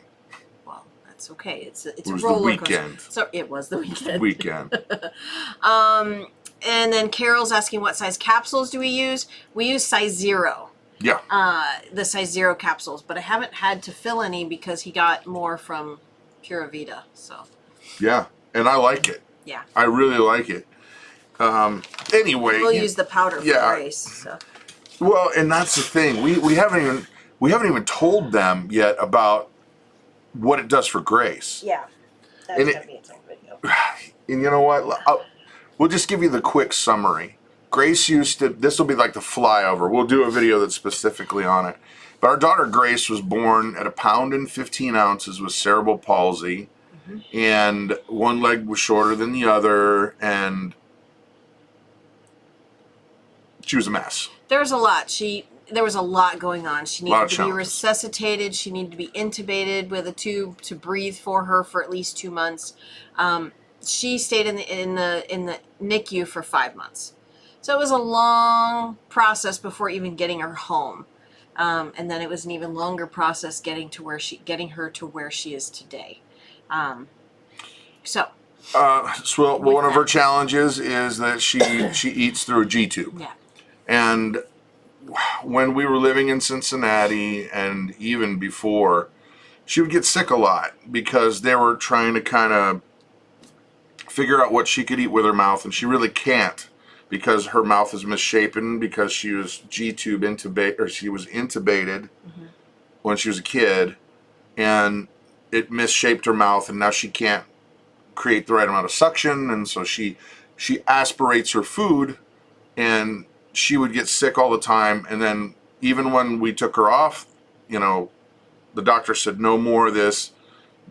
Speaker 2: Well, that's okay. It's a
Speaker 1: It was
Speaker 2: roller
Speaker 1: the weekend.
Speaker 2: coaster. So it was the weekend. And then Carol's asking what size capsules do we use? We use size 0.
Speaker 1: Yeah.
Speaker 2: The size 0 capsules, but I haven't had to fill any because he got more from Pura Vida. So.
Speaker 1: Yeah, and I like it.
Speaker 2: Yeah.
Speaker 1: I really like it. Anyway,
Speaker 2: We'll use the powder for Grace. So.
Speaker 1: Well, and that's the thing. We haven't even told them yet about what it does for Grace.
Speaker 2: Yeah. That's
Speaker 1: And
Speaker 2: gonna be its own video.
Speaker 1: And you know what? We'll just give you the quick summary. Grace used to, this will be like the flyover. We'll do a video that's specifically on it. But our daughter Grace was born at 1 pound and 15 ounces with cerebral palsy. And one leg was shorter than the other. And she was a mess.
Speaker 2: There was a lot. There was a lot going on. She needed to be
Speaker 1: challenges.
Speaker 2: resuscitated. She needed to be intubated with a tube to breathe for her for at least 2 months. She stayed in the NICU for 5 months. So it was a long process before even getting her home. And then it was an even longer process getting her to where she is today.
Speaker 1: So one of her challenges is that she eats through a G-tube.
Speaker 2: Yeah.
Speaker 1: And when we were living in Cincinnati and even before, she would get sick a lot because they were trying to kind of figure out what she could eat with her mouth, and she really can't because her mouth is misshapen because she was G-tube intubated, or she was intubated when she was a kid, and it misshaped her mouth, and now she can't create the right amount of suction, and so she aspirates her food, and she would get sick all the time. And then even when we took her off, you know, the doctor said no more of this,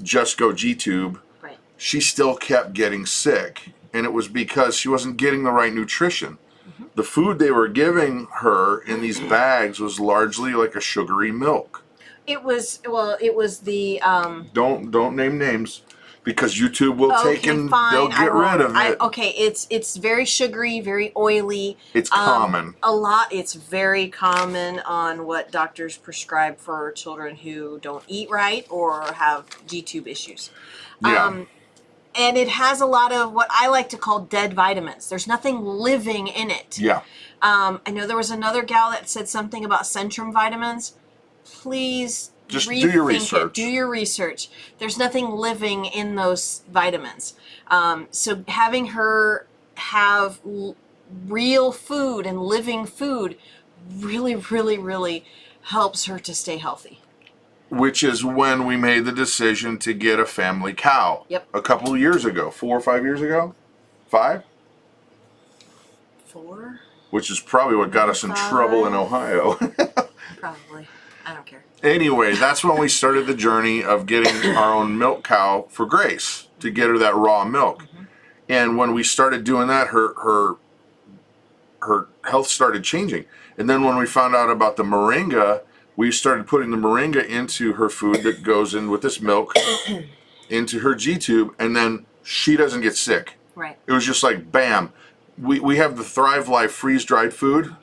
Speaker 1: just go G-tube.
Speaker 2: Right.
Speaker 1: She still kept getting sick, and it was because she wasn't getting the right nutrition. The food they were giving her in these bags was largely like a sugary milk.
Speaker 2: It was the
Speaker 1: Don't name names, because YouTube will take and they'll get rid of it.
Speaker 2: Okay, it's very sugary, very oily.
Speaker 1: It's common.
Speaker 2: It's very common on what doctors prescribe for children who don't eat right or have G-tube issues.
Speaker 1: Yeah.
Speaker 2: And it has a lot of what I like to call dead vitamins. There's nothing living in it.
Speaker 1: Yeah.
Speaker 2: I know there was another gal that said something about Centrum vitamins. Please
Speaker 1: just do your research.
Speaker 2: Do your research. There's nothing living in those vitamins. So having her have real food and living food really, really, really helps her to stay healthy.
Speaker 1: Which is when we made the decision to get a family cow.
Speaker 2: Yep.
Speaker 1: A couple of years ago, 4 or 5 years ago, 5.
Speaker 2: 4.
Speaker 1: Which is probably what got us in trouble in Ohio.
Speaker 2: Probably. I don't care.
Speaker 1: Anyway, that's when we started the journey of getting our own milk cow for Grace, to get her that raw milk. And when we started doing that, her health started changing. And then when we found out about the moringa, we started putting the moringa into her food that goes in with this milk into her G-tube, and then she doesn't get sick.
Speaker 2: Right.
Speaker 1: It was just like, bam. We have the Thrive Life freeze-dried food.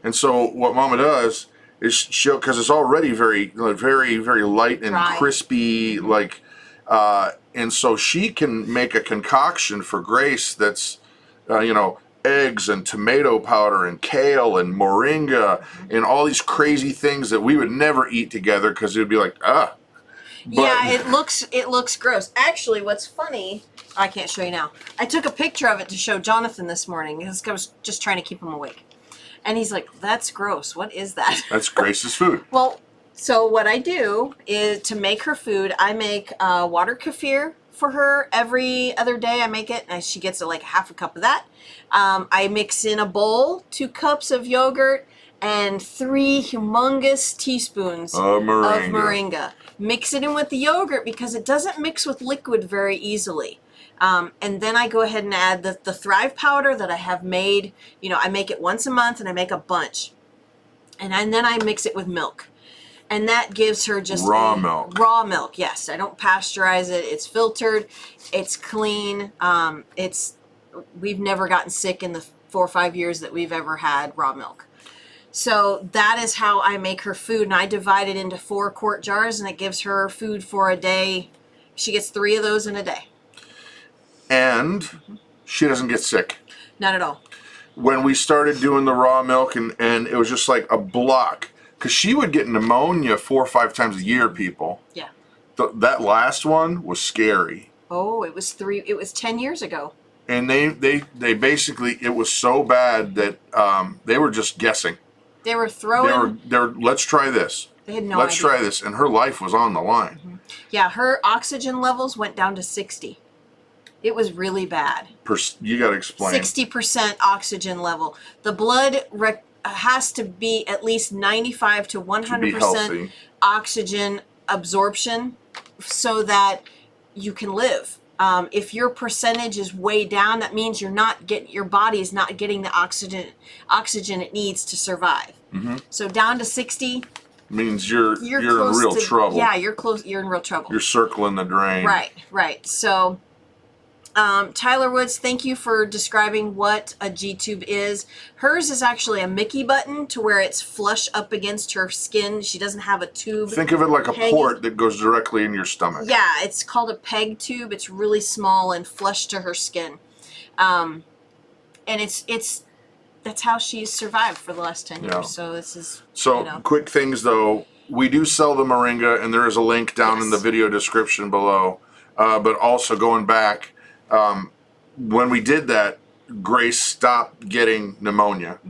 Speaker 1: And so what Mama does is she'll, because it's already very, very, very light and
Speaker 2: Dry.
Speaker 1: crispy, like, and so she can make a concoction for Grace that's, you know, eggs and tomato powder and kale and moringa and all these crazy things that we would never eat together because it would be like, But,
Speaker 2: yeah, it looks gross. Actually, what's funny, I can't show you now. I took a picture of it to show Jonathan this morning because I was just trying to keep him awake. And he's like, that's gross. What is that?
Speaker 1: That's Grace's food.
Speaker 2: Well, so what I do is to make her food, I make water kefir for her every other day. I make it, and she gets like half a cup of that. I mix in a bowl 2 cups of yogurt and 3 humongous teaspoons of moringa. Mix it in with the yogurt because it doesn't mix with liquid very easily. And then I go ahead and add the Thrive powder that I have made. You know, I make it once a month, and I make a bunch. And then I mix it with milk. And that gives her just
Speaker 1: raw milk.
Speaker 2: Raw milk, yes. I don't pasteurize it. It's filtered. It's clean. We've never gotten sick in the 4 or 5 years that we've ever had raw milk. So that is how I make her food. And I divide it into 4 quart jars, and it gives her food for a day. She gets 3 of those in a day.
Speaker 1: And she doesn't get sick.
Speaker 2: Not at all.
Speaker 1: When we started doing the raw milk, and it was just like a block, because she would get pneumonia 4 or 5 times a year, people.
Speaker 2: Yeah.
Speaker 1: That last one was scary.
Speaker 2: Oh, it was 10 years ago.
Speaker 1: And they basically, it was so bad that they were just guessing.
Speaker 2: They were throwing.
Speaker 1: They were let's try this.
Speaker 2: They had no
Speaker 1: Let's
Speaker 2: idea.
Speaker 1: try this. And her life was on the line.
Speaker 2: Yeah, her oxygen levels went down to 60. It was really bad.
Speaker 1: You got to explain.
Speaker 2: 60% oxygen level. The blood has to be at least 95 to 100% oxygen absorption so that you can live. If your percentage is way down, that means your body is not getting the oxygen it needs to survive. So down to 60
Speaker 1: means you're in real trouble.
Speaker 2: Yeah, you're in real trouble.
Speaker 1: You're circling the drain.
Speaker 2: Right. So Tyler Woods, thank you for describing what a G-tube is. Hers is actually a Mickey button to where it's flush up against her skin. She doesn't have a tube.
Speaker 1: Think of it like a port that goes directly in your stomach.
Speaker 2: Yeah, it's called a peg tube. It's really small and flush to her skin. And that's how she's survived for the last 10 years.
Speaker 1: Yeah.
Speaker 2: So this is
Speaker 1: quick things though. We do sell the moringa, and there is a link down in the video description below. But also going back, when we did that, Grace stopped getting pneumonia.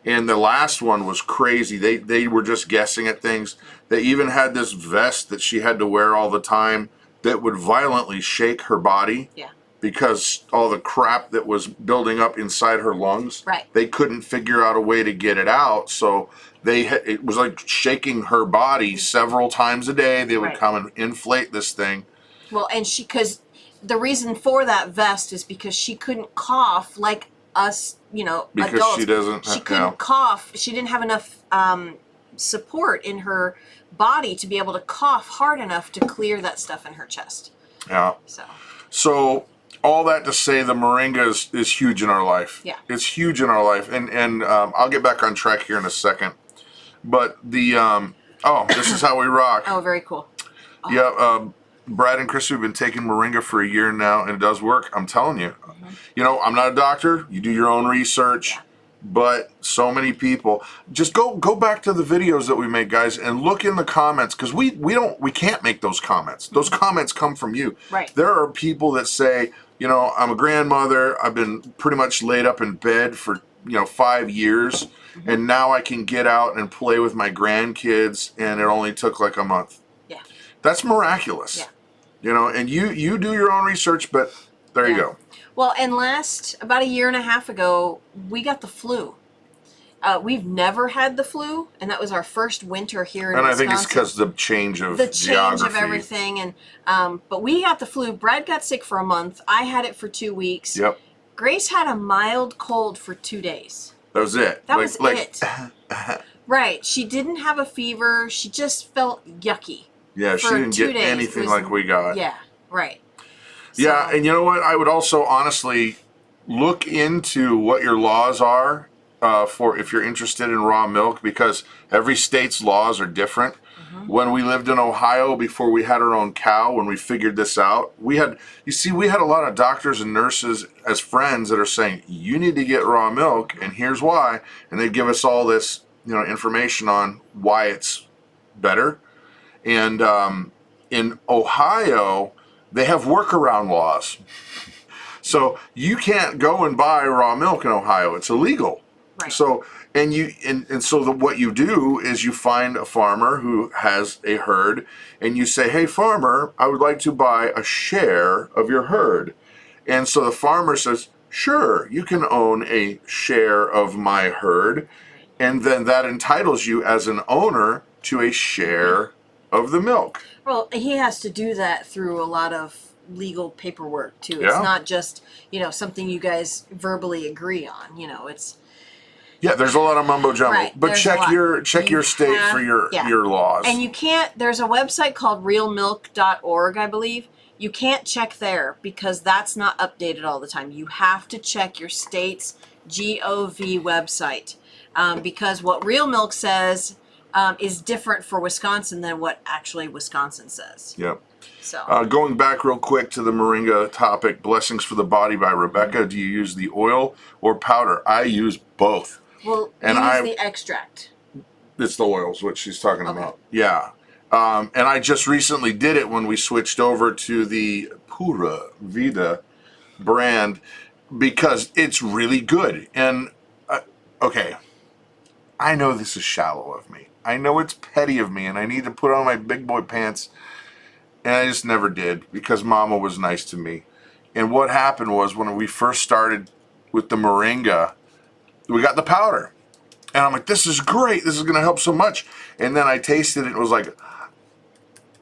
Speaker 1: And the last one was crazy. They were just guessing at things. They even had this vest that she had to wear all the time that would violently shake her body.
Speaker 2: Yeah.
Speaker 1: because all the crap that was building up inside her lungs.
Speaker 2: Right.
Speaker 1: They couldn't figure out a way to get it out, so it was like shaking her body several times a day. They would
Speaker 2: Right.
Speaker 1: come and inflate this thing.
Speaker 2: Well, and because the reason for that vest is because she couldn't cough like us,
Speaker 1: Because
Speaker 2: adults.
Speaker 1: she doesn't.
Speaker 2: She couldn't cough. She didn't have enough support in her body to be able to cough hard enough to clear that stuff in her chest.
Speaker 1: Yeah. So all that to say, the moringa is huge in our life.
Speaker 2: Yeah.
Speaker 1: It's huge in our life, and I'll get back on track here in a second. But the this is how we rock.
Speaker 2: Oh, very cool. Oh.
Speaker 1: Yeah. Brad and Chris have been taking moringa for a year now, and it does work. I'm telling you. Mm-hmm. I'm not a doctor. You do your own research. Yeah. But so many people just go back to the videos that we make, guys, and look in the comments, because we can't make those comments. Those comments come from you.
Speaker 2: Right.
Speaker 1: There are people that say, I'm a grandmother. I've been pretty much laid up in bed for 5 years, mm-hmm. and now I can get out and play with my grandkids, and it only took like a month.
Speaker 2: Yeah.
Speaker 1: That's miraculous.
Speaker 2: Yeah.
Speaker 1: And you do your own research, but there you go.
Speaker 2: Well, and about a year and a half ago, we got the flu. We've never had the flu, and that was our first winter here in Wisconsin.
Speaker 1: And I think it's because the change of
Speaker 2: everything. And but we got the flu. Brad got sick for a month. I had it for 2 weeks.
Speaker 1: Yep.
Speaker 2: Grace had a mild cold for 2 days.
Speaker 1: That was it.
Speaker 2: That was it. Right. She didn't have a fever. She just felt yucky.
Speaker 1: Yeah, she didn't get anything like we got.
Speaker 2: Yeah, right.
Speaker 1: Yeah, and you know what? I would also honestly look into what your laws are for if you're interested in raw milk, because every state's laws are different. Mm-hmm. When we lived in Ohio, before we had our own cow, when we figured this out, we had a lot of doctors and nurses as friends that are saying, you need to get raw milk, and here's why. And they give us all this, information on why it's better. And in Ohio, they have workaround laws. So you can't go and buy raw milk in Ohio. It's illegal.
Speaker 2: Right.
Speaker 1: So what you do is you find a farmer who has a herd, and you say, hey, farmer, I would like to buy a share of your herd. And so the farmer says, sure, you can own a share of my herd. And then that entitles you as an owner to a share of the milk.
Speaker 2: Well, he has to do that through a lot of legal paperwork too.
Speaker 1: Yeah.
Speaker 2: It's not just, something you guys verbally agree on. It's
Speaker 1: there's a lot of mumbo jumbo.
Speaker 2: Right,
Speaker 1: but check your state for your laws.
Speaker 2: And you can't, there's a website called realmilk.org, I believe. You can't check there because that's not updated all the time. You have to check your state's GOV website. Because what Real Milk says is different for Wisconsin than what actually Wisconsin says.
Speaker 1: Yep.
Speaker 2: So
Speaker 1: going back real quick to the moringa topic, Blessings for the Body by Rebecca. Mm-hmm. Do you use the oil or powder? I use both.
Speaker 2: Well, and use the extract.
Speaker 1: It's the oils, what she's talking about. Yeah. And I just recently did it when we switched over to the Pura Vida brand, because it's really good. And, okay, I know this is shallow of me. I know it's petty of me, and I need to put on my big boy pants. And I just never did, because Mama was nice to me. And what happened was, when we first started with the moringa, we got the powder. And I'm like, this is great. This is going to help so much. And then I tasted it, and it was like,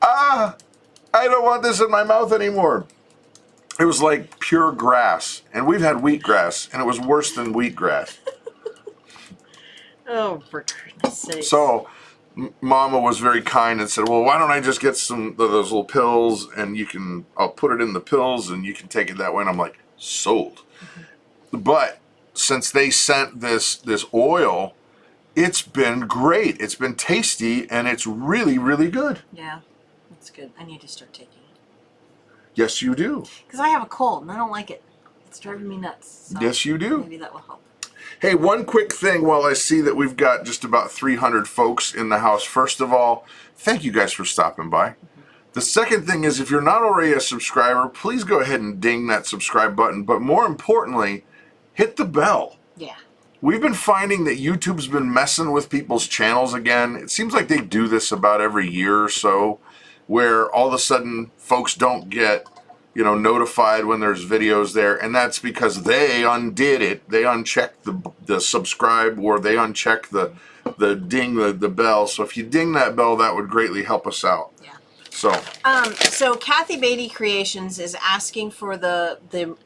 Speaker 1: I don't want this in my mouth anymore. It was like pure grass. And we've had wheatgrass, and it was worse than wheatgrass.
Speaker 2: Oh, for goodness sake.
Speaker 1: So Mama was very kind and said, well, why don't I just get some of those little pills, and I'll put it in the pills, and you can take it that way. And I'm like, sold. Mm-hmm. But since they sent this oil, it's been great. It's been tasty, and it's really, really good.
Speaker 2: Yeah, that's good. I need to start taking it.
Speaker 1: Yes, you do.
Speaker 2: Because I have a cold, and I don't like it. It's driving me nuts. So
Speaker 1: yes, you do.
Speaker 2: Maybe that will help.
Speaker 1: Hey, one quick thing while I see that we've got just about 300 folks in the house. First of all, thank you guys for stopping by. Mm-hmm. The second thing is, if you're not already a subscriber, please go ahead and ding that subscribe button. But more importantly, hit the bell.
Speaker 2: Yeah.
Speaker 1: We've been finding that YouTube's been messing with people's channels again. It seems like they do this about every year or so, where all of a sudden folks don't get notified when there's videos there, and that's because they undid it. They unchecked the subscribe, or they unchecked the ding the bell. So if you ding that bell, that would greatly help us out.
Speaker 2: Yeah.
Speaker 1: So
Speaker 2: Kathy Beatty Creations is asking for the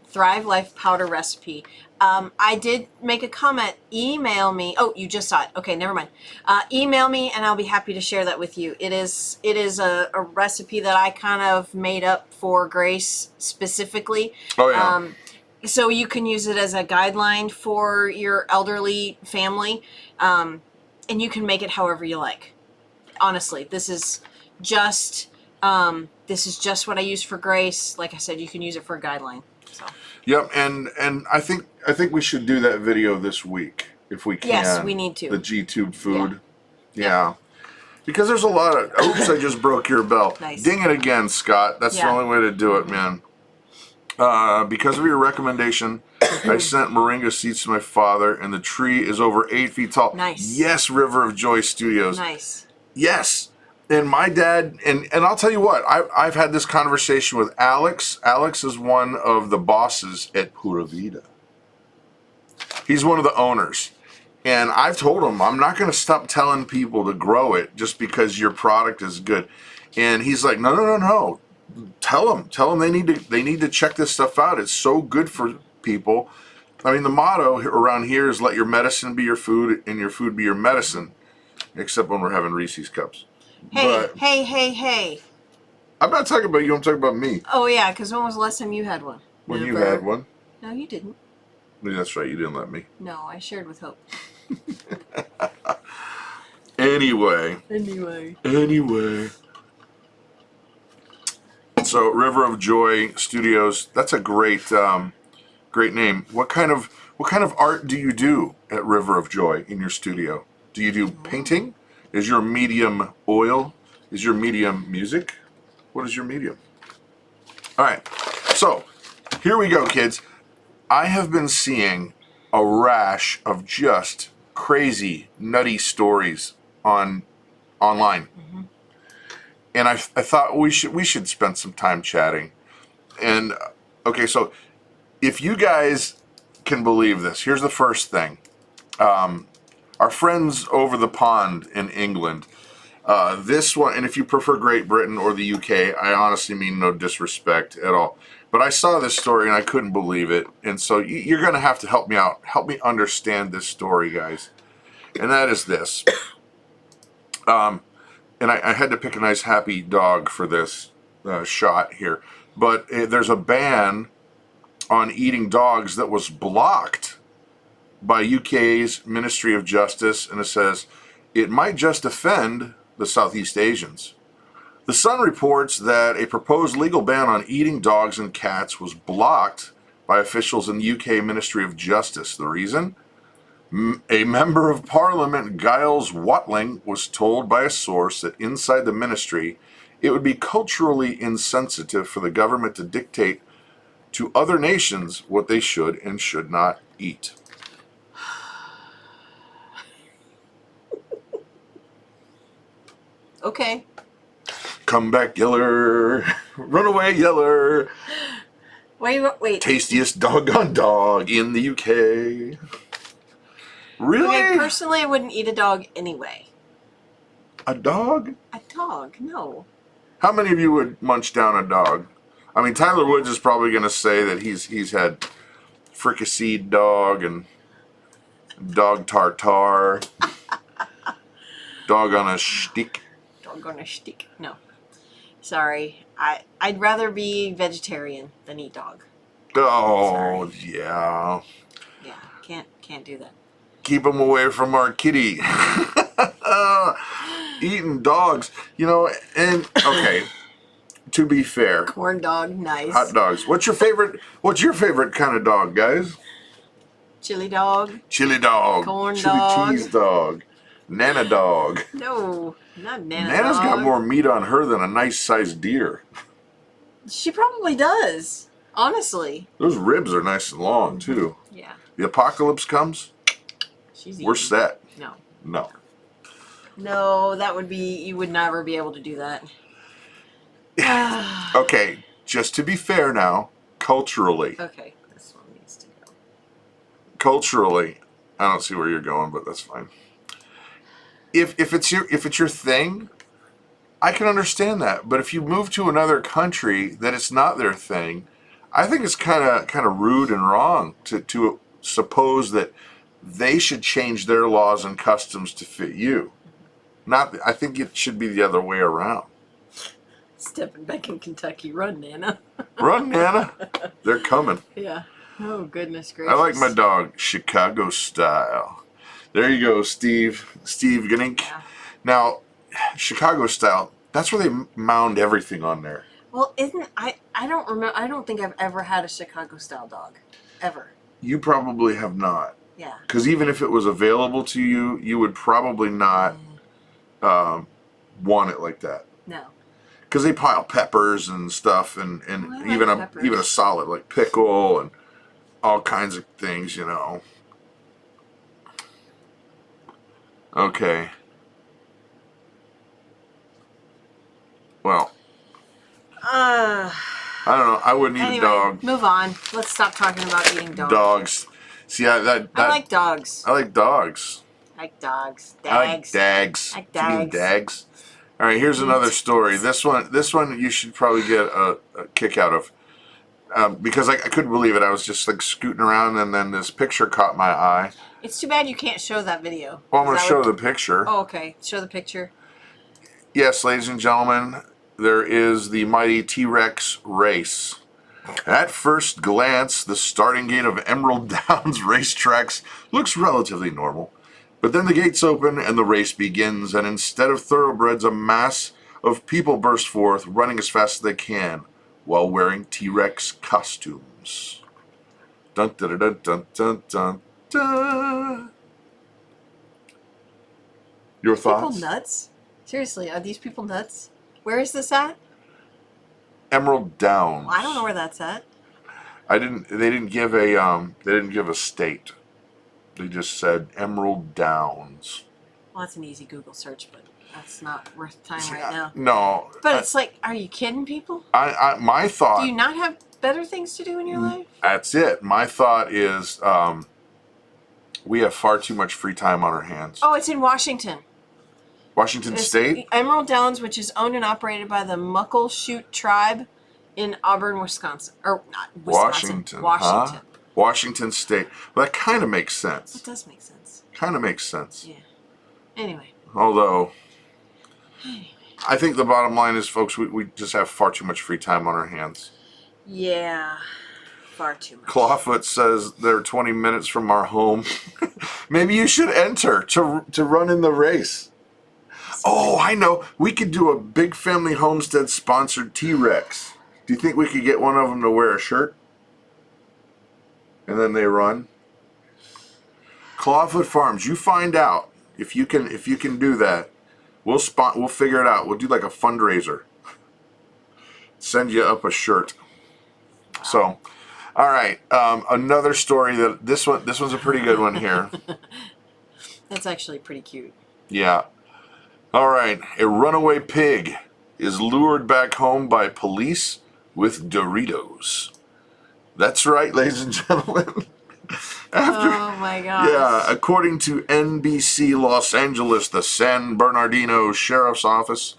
Speaker 2: Thrive Life powder recipe. I did make a comment. Email me. Oh, you just saw it. Okay, never mind. Email me, and I'll be happy to share that with you. It is a recipe that I kind of made up for Grace specifically.
Speaker 1: Oh yeah.
Speaker 2: So you can use it as a guideline for your elderly family, and you can make it however you like. Honestly, this is just what I use for Grace. Like I said, you can use it for a guideline. So.
Speaker 1: Yep, and I think we should do that video this week if we can.
Speaker 2: Yes, we need to.
Speaker 1: The G-tube food. Yeah. Because there's a lot of... Oops, I just broke your bell.
Speaker 2: Nice.
Speaker 1: Ding it again, Scott. That's the only way to do it, man. Because of your recommendation, I sent moringa seeds to my father, and the tree is over 8 feet tall.
Speaker 2: Nice.
Speaker 1: Yes, River of Joy Studios.
Speaker 2: Nice.
Speaker 1: Yes. And my dad, and I'll tell you what, I've had this conversation with Alex. Alex is one of the bosses at Pura Vida. He's one of the owners. And I've told him, I'm not going to stop telling people to grow it just because your product is good. And he's like, no. Tell them they need to check this stuff out. It's so good for people. I mean, the motto around here is let your medicine be your food and your food be your medicine. Except when we're having Reese's cups.
Speaker 2: Hey.
Speaker 1: I'm not talking about you, I'm talking about me.
Speaker 2: Oh, yeah, because when was the last time you had one?
Speaker 1: When
Speaker 2: Never.
Speaker 1: you had one?
Speaker 2: No, you didn't.
Speaker 1: Yeah, that's right, you didn't let me.
Speaker 2: No, I shared with Hope.
Speaker 1: Anyway. So, River of Joy Studios, that's a great name. What kind of art do you do at River of Joy in your studio? Do you do painting? Is your medium oil? Is your medium music? What is your medium? All right, so here we go, kids. I have been seeing a rash of just crazy, nutty stories online. Mm-hmm. And I thought we should spend some time chatting. And, okay, so if you guys can believe this, here's the first thing. Our friends over the pond in England, this one, and if you prefer Great Britain or the UK, I honestly mean no disrespect at all. But I saw this story and I couldn't believe it. And so you're going to have to help me out. Help me understand this story, guys. And that is this. And I had to pick a nice happy dog for this shot here. But there's a ban on eating dogs that was blocked by UK's Ministry of Justice, and it says it might just offend the Southeast Asians. The Sun reports that a proposed legal ban on eating dogs and cats was blocked by officials in the UK Ministry of Justice. The reason? A member of Parliament, Giles Watling, was told by a source that inside the ministry it would be culturally insensitive for the government to dictate to other nations what they should and should not eat.
Speaker 2: Okay.
Speaker 1: Come back, Yeller. Run away, Yeller.
Speaker 2: Wait.
Speaker 1: Tastiest doggone dog in the UK. Really?
Speaker 2: Okay, personally, I wouldn't eat a dog anyway.
Speaker 1: A dog?
Speaker 2: A dog? No.
Speaker 1: How many of you would munch down a dog? I mean, Tyler Woods is probably going to say that he's had fricasseed dog and dog tartare, dog on a stick.
Speaker 2: Dog on a stick? No. Sorry. I'd rather be vegetarian than eat dog.
Speaker 1: Oh,
Speaker 2: sorry.
Speaker 1: Yeah.
Speaker 2: Yeah, can't do that.
Speaker 1: Keep them away from our kitty. Eating dogs, and okay. To be fair,
Speaker 2: corn dog, nice.
Speaker 1: Hot dogs. What's your favorite kind of dog, guys?
Speaker 2: Chili dog.
Speaker 1: Chili dog.
Speaker 2: Corn
Speaker 1: chili
Speaker 2: dog.
Speaker 1: cheese dog. Nana dog.
Speaker 2: No, not Nana
Speaker 1: Nana's
Speaker 2: dog.
Speaker 1: got more meat on her than a nice sized deer.
Speaker 2: She probably does. Honestly.
Speaker 1: Those ribs are nice and long too.
Speaker 2: Yeah.
Speaker 1: The apocalypse comes. We're
Speaker 2: eating.
Speaker 1: set.
Speaker 2: No, that would be, you would never be able to do that.
Speaker 1: Okay, just to be fair now, culturally,
Speaker 2: Okay, this one needs to go.
Speaker 1: culturally, I don't see where you're going, but that's fine. If it's your thing, I can understand that. But if you move to another country that it's not their thing, I think it's kind of rude and wrong to suppose that they should change their laws and customs to fit you. I think it should be the other way around.
Speaker 2: Stepping back in Kentucky. Run, Nana.
Speaker 1: Run, Nana. They're coming.
Speaker 2: Yeah. Oh, goodness gracious.
Speaker 1: I like my dog Chicago style. There you go, Steve. Steve Gnink.
Speaker 2: Yeah.
Speaker 1: Now, Chicago style, that's where they mound everything on there.
Speaker 2: Well, I don't remember. I don't think I've ever had a Chicago style dog. Ever.
Speaker 1: You probably have not.
Speaker 2: Yeah.
Speaker 1: Because even if it was available to you, you would probably not want it like that.
Speaker 2: No.
Speaker 1: Because they pile peppers and stuff, and
Speaker 2: I
Speaker 1: even
Speaker 2: like
Speaker 1: a
Speaker 2: peppers.
Speaker 1: even a solid like pickle and all kinds of things, you know. Okay. Well, I don't know. I wouldn't eat
Speaker 2: anyway,
Speaker 1: a dog.
Speaker 2: Move on. Let's stop talking about eating dogs.
Speaker 1: Dogs. See, I
Speaker 2: like dogs.
Speaker 1: I like dogs.
Speaker 2: I like dogs.
Speaker 1: I like dags.
Speaker 2: I like
Speaker 1: Do you mean
Speaker 2: dags.
Speaker 1: dags? All right, here's another story. This one you should probably get a kick out of, because I couldn't believe it. I was just like scooting around, and then this picture caught my eye.
Speaker 2: It's too bad you can't show that video.
Speaker 1: Well, I'm going to show the picture.
Speaker 2: Oh, okay. Show the picture.
Speaker 1: Yes, ladies and gentlemen, there is the mighty T-Rex race. At first glance, the starting gate of Emerald Downs racetracks looks relatively normal. But then the gates open and the race begins, and instead of thoroughbreds, a mass of people burst forth, running as fast as they can, while wearing T-Rex costumes. Dun dun dun dun dun dun dun. Your thoughts?
Speaker 2: People nuts? Seriously, are these people nuts? Where is this at?
Speaker 1: Emerald Downs.
Speaker 2: Well, I don't know where that's at.
Speaker 1: They didn't give a state. They just said Emerald Downs.
Speaker 2: Well, that's an easy Google search, but that's not worth time right now.
Speaker 1: No.
Speaker 2: But it's like, are you kidding people?
Speaker 1: My thought.
Speaker 2: Do you not have better things to do in your life?
Speaker 1: That's it. My thought is, we have far too much free time on our hands.
Speaker 2: Oh, it's in Washington.
Speaker 1: Washington State?
Speaker 2: Emerald Downs, which is owned and operated by the Muckleshoot tribe in Auburn, Wisconsin. Or not Wisconsin.
Speaker 1: Washington.
Speaker 2: Washington.
Speaker 1: Huh? Washington State. Well, that kind of makes sense.
Speaker 2: It does make sense.
Speaker 1: Kind of makes sense.
Speaker 2: Yeah. Anyway.
Speaker 1: Although, I think the bottom line is, folks, we just have far too much free time on our hands.
Speaker 2: Yeah. Far too much.
Speaker 1: Clawfoot says they're 20 minutes from our home. Maybe you should enter to run in the race. Oh, I know. We could do a Big Family Homestead sponsored T-Rex. Do you think we could get one of them to wear a shirt? And then they run? Clawfoot Farms, you find out if you can do that. We'll figure it out. We'll do like a fundraiser. Send you up a shirt. So, all right. Another story that this one's a pretty good one here.
Speaker 2: That's actually pretty cute.
Speaker 1: Yeah. All right. A runaway pig is lured back home by police with Doritos. That's right, ladies and gentlemen.
Speaker 2: Oh my gosh.
Speaker 1: Yeah, according to NBC Los Angeles, the San Bernardino Sheriff's Office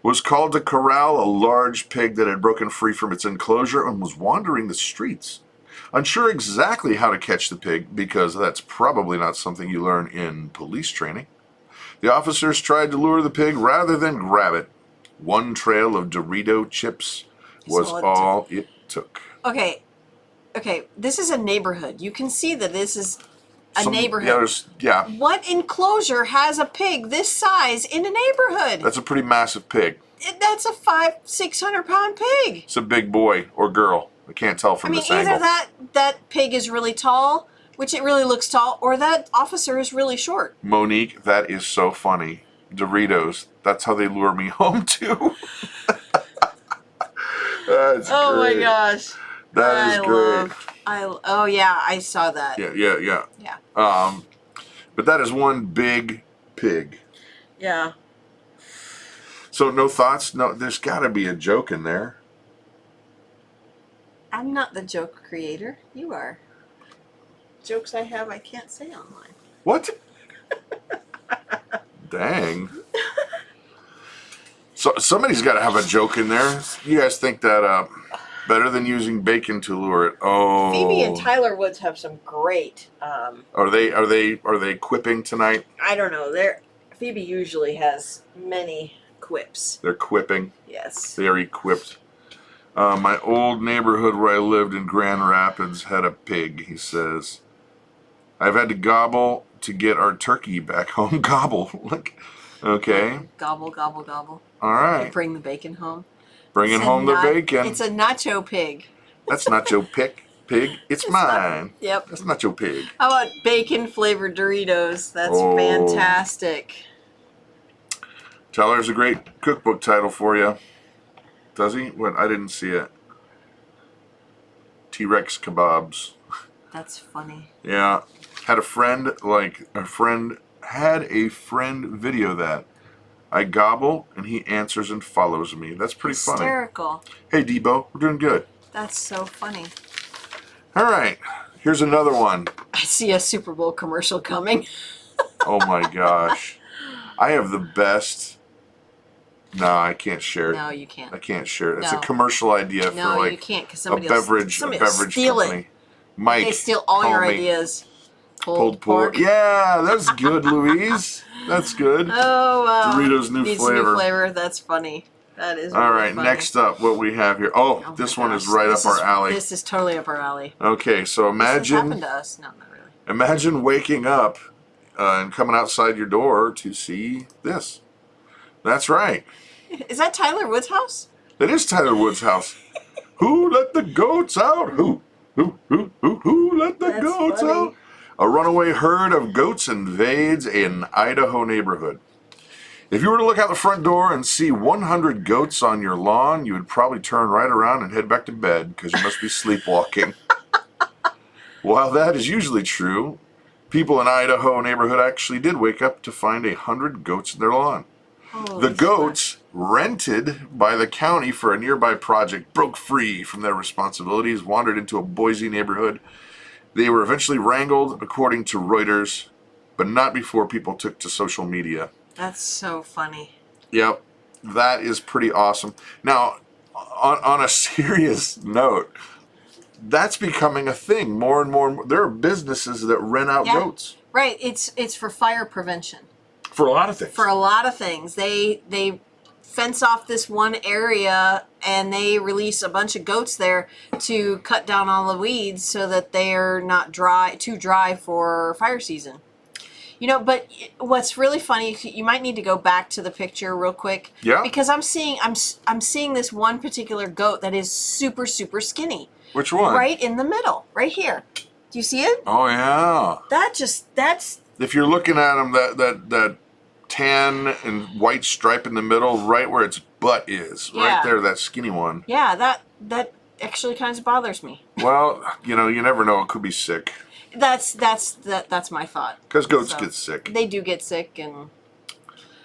Speaker 1: was called to corral a large pig that had broken free from its enclosure and was wandering the streets. Unsure exactly how to catch the pig, because that's probably not something you learn in police training, the officers tried to lure the pig rather than grab it. One trail of Dorito chips was all it took.
Speaker 2: Okay, this is a neighborhood. You can see that this is a neighborhood.
Speaker 1: Yeah.
Speaker 2: What enclosure has a pig this size in a neighborhood?
Speaker 1: That's a pretty massive pig.
Speaker 2: That's a 500-600 pound pig.
Speaker 1: It's a big boy or girl. I can't tell from this angle.
Speaker 2: Either that pig is really tall, which it really looks tall, or that officer is really short.
Speaker 1: Monique, that is so funny. Doritos, that's how they lure me home too. That's
Speaker 2: oh
Speaker 1: great.
Speaker 2: My gosh.
Speaker 1: That is great.
Speaker 2: Oh yeah, I saw that.
Speaker 1: Yeah.
Speaker 2: Yeah.
Speaker 1: But that is one big pig.
Speaker 2: Yeah.
Speaker 1: So no thoughts? No, there's got to be a joke in there.
Speaker 2: I'm not the joke creator. You are. Jokes I have I can't say online.
Speaker 1: What? Dang. So somebody's got to have a joke in there. You guys think that better than using bacon to lure it? Oh.
Speaker 2: Phoebe and Tyler Woods have some great.
Speaker 1: Are they quipping tonight?
Speaker 2: I don't know. Phoebe usually has many quips.
Speaker 1: They're quipping.
Speaker 2: Yes.
Speaker 1: They are equipped. My old neighborhood where I lived in Grand Rapids had a pig, he says. I've had to gobble to get our turkey back home. Gobble. Like, okay.
Speaker 2: Gobble, gobble, gobble.
Speaker 1: All right.
Speaker 2: Bring the bacon home.
Speaker 1: Bringing home the bacon.
Speaker 2: It's a nacho pig.
Speaker 1: That's nacho pig. It's mine.
Speaker 2: Yep.
Speaker 1: That's nacho pig.
Speaker 2: How about bacon flavored Doritos? That's fantastic.
Speaker 1: Tyler's a great cookbook title for you. Does he? What? I didn't see it. T-Rex kebabs.
Speaker 2: That's funny.
Speaker 1: Yeah. Had a friend video that. I gobble and he answers and follows me. That's pretty funny.
Speaker 2: Hysterical.
Speaker 1: Hey Debo, we're doing good.
Speaker 2: That's so funny.
Speaker 1: All right. Here's another one.
Speaker 2: I see a Super Bowl commercial coming.
Speaker 1: Oh my gosh. I have the best. No, I can't share it.
Speaker 2: No, you can't.
Speaker 1: I can't share it. It's
Speaker 2: No.
Speaker 1: a commercial idea for
Speaker 2: No,
Speaker 1: like
Speaker 2: you can't because
Speaker 1: a
Speaker 2: somebody
Speaker 1: beverage
Speaker 2: will steal
Speaker 1: company.
Speaker 2: it.
Speaker 1: Mike,
Speaker 2: They steal all
Speaker 1: call
Speaker 2: your
Speaker 1: me.
Speaker 2: ideas.
Speaker 1: Pulled pork. Yeah, that's good, Louise. That's good.
Speaker 2: Oh, wow.
Speaker 1: Doritos new
Speaker 2: Needs
Speaker 1: flavor.
Speaker 2: New flavor. That's funny. That is
Speaker 1: All
Speaker 2: really
Speaker 1: right,
Speaker 2: funny.
Speaker 1: next up, what we have here. Oh,
Speaker 2: Oh
Speaker 1: this
Speaker 2: my
Speaker 1: one is
Speaker 2: gosh.
Speaker 1: right
Speaker 2: This
Speaker 1: up our alley.
Speaker 2: This is totally up our alley.
Speaker 1: Okay, so
Speaker 2: This has happened
Speaker 1: imagine
Speaker 2: to us. No, not really.
Speaker 1: imagine waking up and coming outside your door to see this. That's right.
Speaker 2: Is that Tyler Woods' house?
Speaker 1: It is Tyler Woods' house. Who let the goats out? Who let the
Speaker 2: That's
Speaker 1: goats
Speaker 2: funny.
Speaker 1: out? A runaway herd of goats invades an Idaho neighborhood. If you were to look out the front door and see 100 goats on your lawn, you would probably turn right around and head back to bed because you must be sleepwalking. While that is usually true, people in Idaho neighborhood actually did wake up to find 100 goats in their lawn.
Speaker 2: Holy
Speaker 1: The goats, rented by the county for a nearby project, broke free from their responsibilities, wandered into a Boise neighborhood. They were eventually wrangled, according to Reuters, but not before people took to social media.
Speaker 2: That's so funny.
Speaker 1: Yep, that is pretty awesome. Now, on a serious note, that's becoming a thing. More and more, there are businesses that rent out goats.
Speaker 2: Right. It's for fire prevention.
Speaker 1: For a lot of things.
Speaker 2: For a lot of things. They fence off this one area and they release a bunch of goats there to cut down all the weeds so that they're not too dry for fire season. You know, but what's really funny, you might need to go back to the picture real quick.
Speaker 1: Yeah.
Speaker 2: Because I'm seeing this one particular goat that is super, super skinny.
Speaker 1: Which one?
Speaker 2: Right in the middle, right here. Do you see it?
Speaker 1: Oh yeah.
Speaker 2: That's.
Speaker 1: If you're looking at them, that tan and white stripe in the middle, right where its butt is, right there, that skinny one.
Speaker 2: Yeah, that actually kind of bothers me.
Speaker 1: Well, you never know. It could be sick.
Speaker 2: That's my thought.
Speaker 1: Because goats get sick.
Speaker 2: They do get sick, and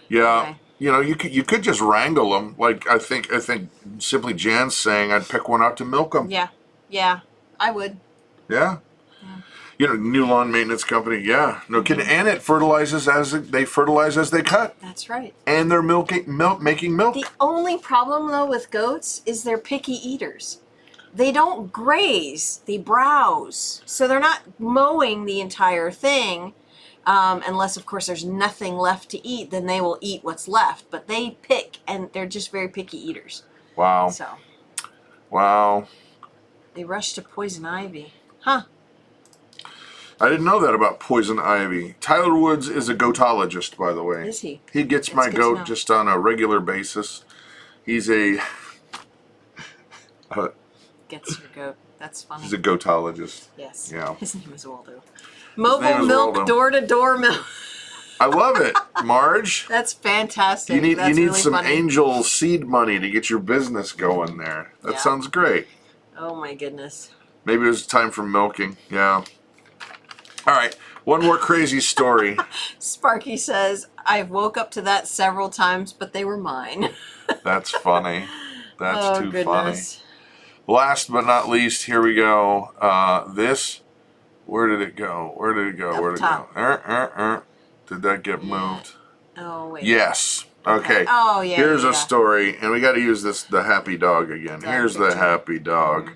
Speaker 1: yeah, okay. You could just wrangle them. Like I think simply Jan's saying, I'd pick one out to milk them.
Speaker 2: Yeah, I would.
Speaker 1: Yeah. New lawn maintenance company. Yeah, no kidding. And it fertilizes they fertilize as they cut.
Speaker 2: That's right.
Speaker 1: And they're making milk.
Speaker 2: The only problem though with goats is they're picky eaters. They don't graze, they browse. So they're not mowing the entire thing, unless of course there's nothing left to eat, then they will eat what's left. But they pick, and they're just very picky eaters.
Speaker 1: Wow.
Speaker 2: So.
Speaker 1: Wow.
Speaker 2: They rush to poison ivy. Huh.
Speaker 1: I didn't know that about poison ivy. Tyler Woods is a goatologist, by the way.
Speaker 2: Is he?
Speaker 1: He gets my goat just on a regular basis. He's a...
Speaker 2: Gets your goat. That's funny.
Speaker 1: He's a goatologist.
Speaker 2: Yes.
Speaker 1: Yeah.
Speaker 2: His name is Waldo. Mobile milk, door-to-door milk.
Speaker 1: I love it, Marge.
Speaker 2: That's fantastic.
Speaker 1: You need
Speaker 2: really
Speaker 1: some
Speaker 2: funny.
Speaker 1: angel seed money to get your business going there. That sounds great.
Speaker 2: Oh my goodness.
Speaker 1: Maybe it was time for milking. Yeah. All right. One more crazy story.
Speaker 2: Sparky says, I've woke up to that several times, but they were mine.
Speaker 1: That's funny. That's too funny. last but not least, here we go. This, where did it go? Where did it go?
Speaker 2: Up
Speaker 1: Where did it
Speaker 2: top.
Speaker 1: go? Did that get moved?
Speaker 2: Oh, wait.
Speaker 1: Yes. Okay.
Speaker 2: Oh, yeah.
Speaker 1: Here's
Speaker 2: yeah,
Speaker 1: a story, and we got to use the happy dog again.
Speaker 2: Dog
Speaker 1: Here's the
Speaker 2: picture.
Speaker 1: happy dog.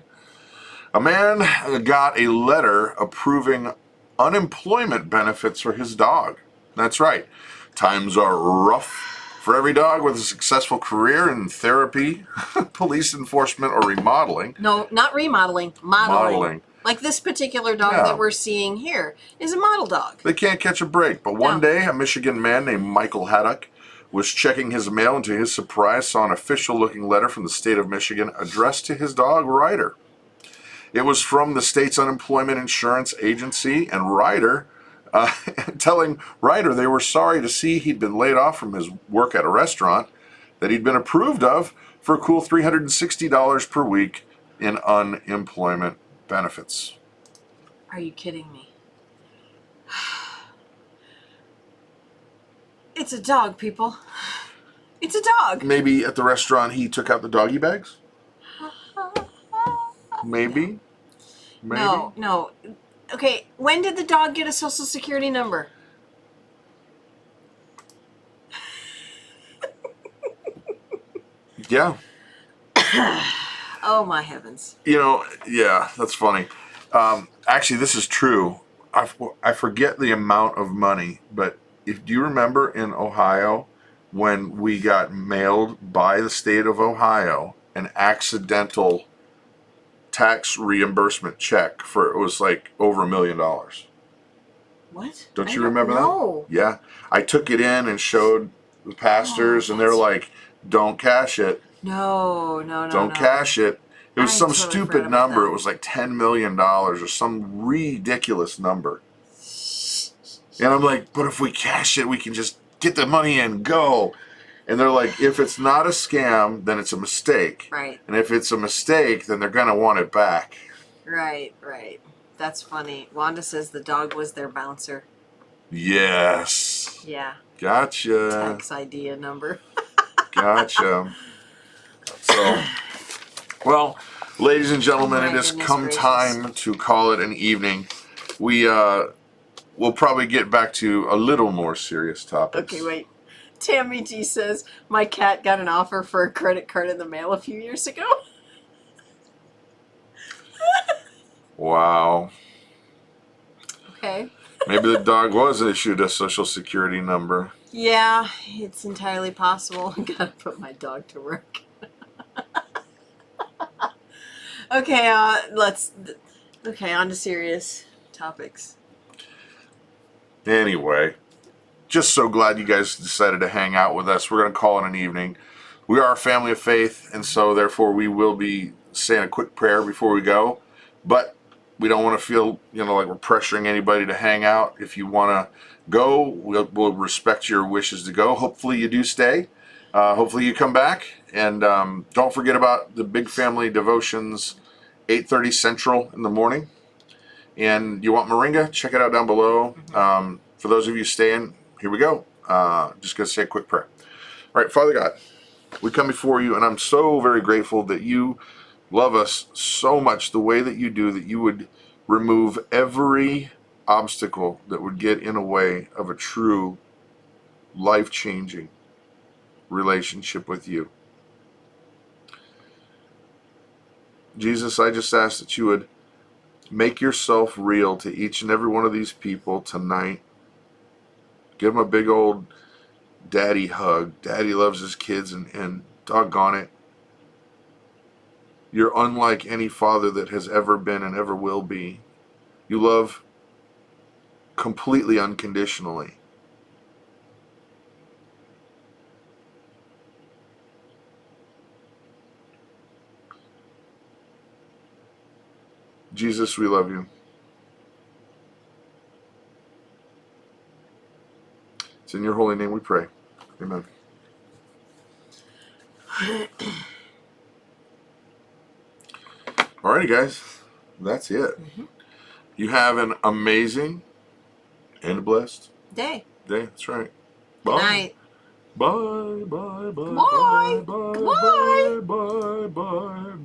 Speaker 1: A man got a letter approving unemployment benefits for his dog. That's right. Times are rough for every dog with a successful career in therapy, police enforcement, or remodeling.
Speaker 2: No, not remodeling. Modeling. Like this particular dog
Speaker 1: Yeah.
Speaker 2: that we're seeing here is a model dog.
Speaker 1: They can't catch a break. But one day, a Michigan man named Michael Haddock was checking his mail, and to his surprise saw an official-looking letter from the state of Michigan addressed to his dog, Ryder. It was from the state's unemployment insurance agency, and Ryder, telling Ryder they were sorry to see he'd been laid off from his work at a restaurant that he'd been approved of for a cool $360 per week in unemployment benefits.
Speaker 2: Are you kidding me? It's a dog, people. It's a dog.
Speaker 1: Maybe at the restaurant he took out the doggy bags? Maybe. Maybe.
Speaker 2: No. Okay, when did the dog get a social security number?
Speaker 1: Yeah.
Speaker 2: Oh, my heavens.
Speaker 1: You know, yeah, that's funny. Actually, this is true. I forget the amount of money, but do you remember in Ohio when we got mailed by the state of Ohio an accidental tax reimbursement check for, it was like over $1 million?
Speaker 2: What?
Speaker 1: Don't you remember that?
Speaker 2: No.
Speaker 1: Yeah. I took it in and showed the pastors, and they're like, don't cash it.
Speaker 2: No.
Speaker 1: Don't cash it. It was
Speaker 2: I
Speaker 1: some
Speaker 2: totally
Speaker 1: stupid
Speaker 2: forgot about
Speaker 1: number.
Speaker 2: that.
Speaker 1: It was like $10 million or some ridiculous number. And I'm like, but if we cash it, we can just get the money and go. And they're like, if it's not a scam, then it's a mistake.
Speaker 2: Right.
Speaker 1: And if it's a mistake, then they're going to want it back.
Speaker 2: Right. That's funny. Wanda says the dog was their bouncer.
Speaker 1: Yes.
Speaker 2: Yeah.
Speaker 1: Gotcha.
Speaker 2: Tax idea number.
Speaker 1: Gotcha. So, well, ladies and gentlemen,
Speaker 2: Oh my
Speaker 1: it has
Speaker 2: goodness
Speaker 1: come
Speaker 2: gracious.
Speaker 1: time to call it an evening. We'll probably get back to a little more serious topics.
Speaker 2: Okay, wait. Tammy G says, my cat got an offer for a credit card in the mail a few years ago.
Speaker 1: Wow.
Speaker 2: Okay.
Speaker 1: Maybe the dog was issued a social security number.
Speaker 2: Yeah, it's entirely possible. Gotta put my dog to work. Okay, on to serious topics.
Speaker 1: Anyway, just so glad you guys decided to hang out with us. We're going to call it an evening. We are a family of faith, and so therefore we will be saying a quick prayer before we go. But we don't want to feel, like we're pressuring anybody to hang out. If you want to go, we'll respect your wishes to go. Hopefully you do stay. Hopefully you come back. And don't forget about the Big Family Devotions, 8:30 Central in the morning. And you want Moringa? Check it out down below. For those of you staying, here we go. Just going to say a quick prayer. All right, Father God, we come before you, and I'm so very grateful that you love us so much the way that you do, that you would remove every obstacle that would get in the way of a true, life-changing relationship with you. Jesus, I just ask that you would make yourself real to each and every one of these people tonight. Give them a big old daddy hug. Daddy loves his kids, and doggone it, you're unlike any father that has ever been and ever will be. You love completely unconditionally. Jesus, we love you. It's in your holy name we pray. Amen. Alrighty, guys. That's it. You have an amazing and a blessed
Speaker 2: Day.
Speaker 1: That's right.
Speaker 2: Good night.
Speaker 1: Bye. Bye. Bye.
Speaker 2: Bye.
Speaker 1: Bye. Bye. Bye. Bye. Bye.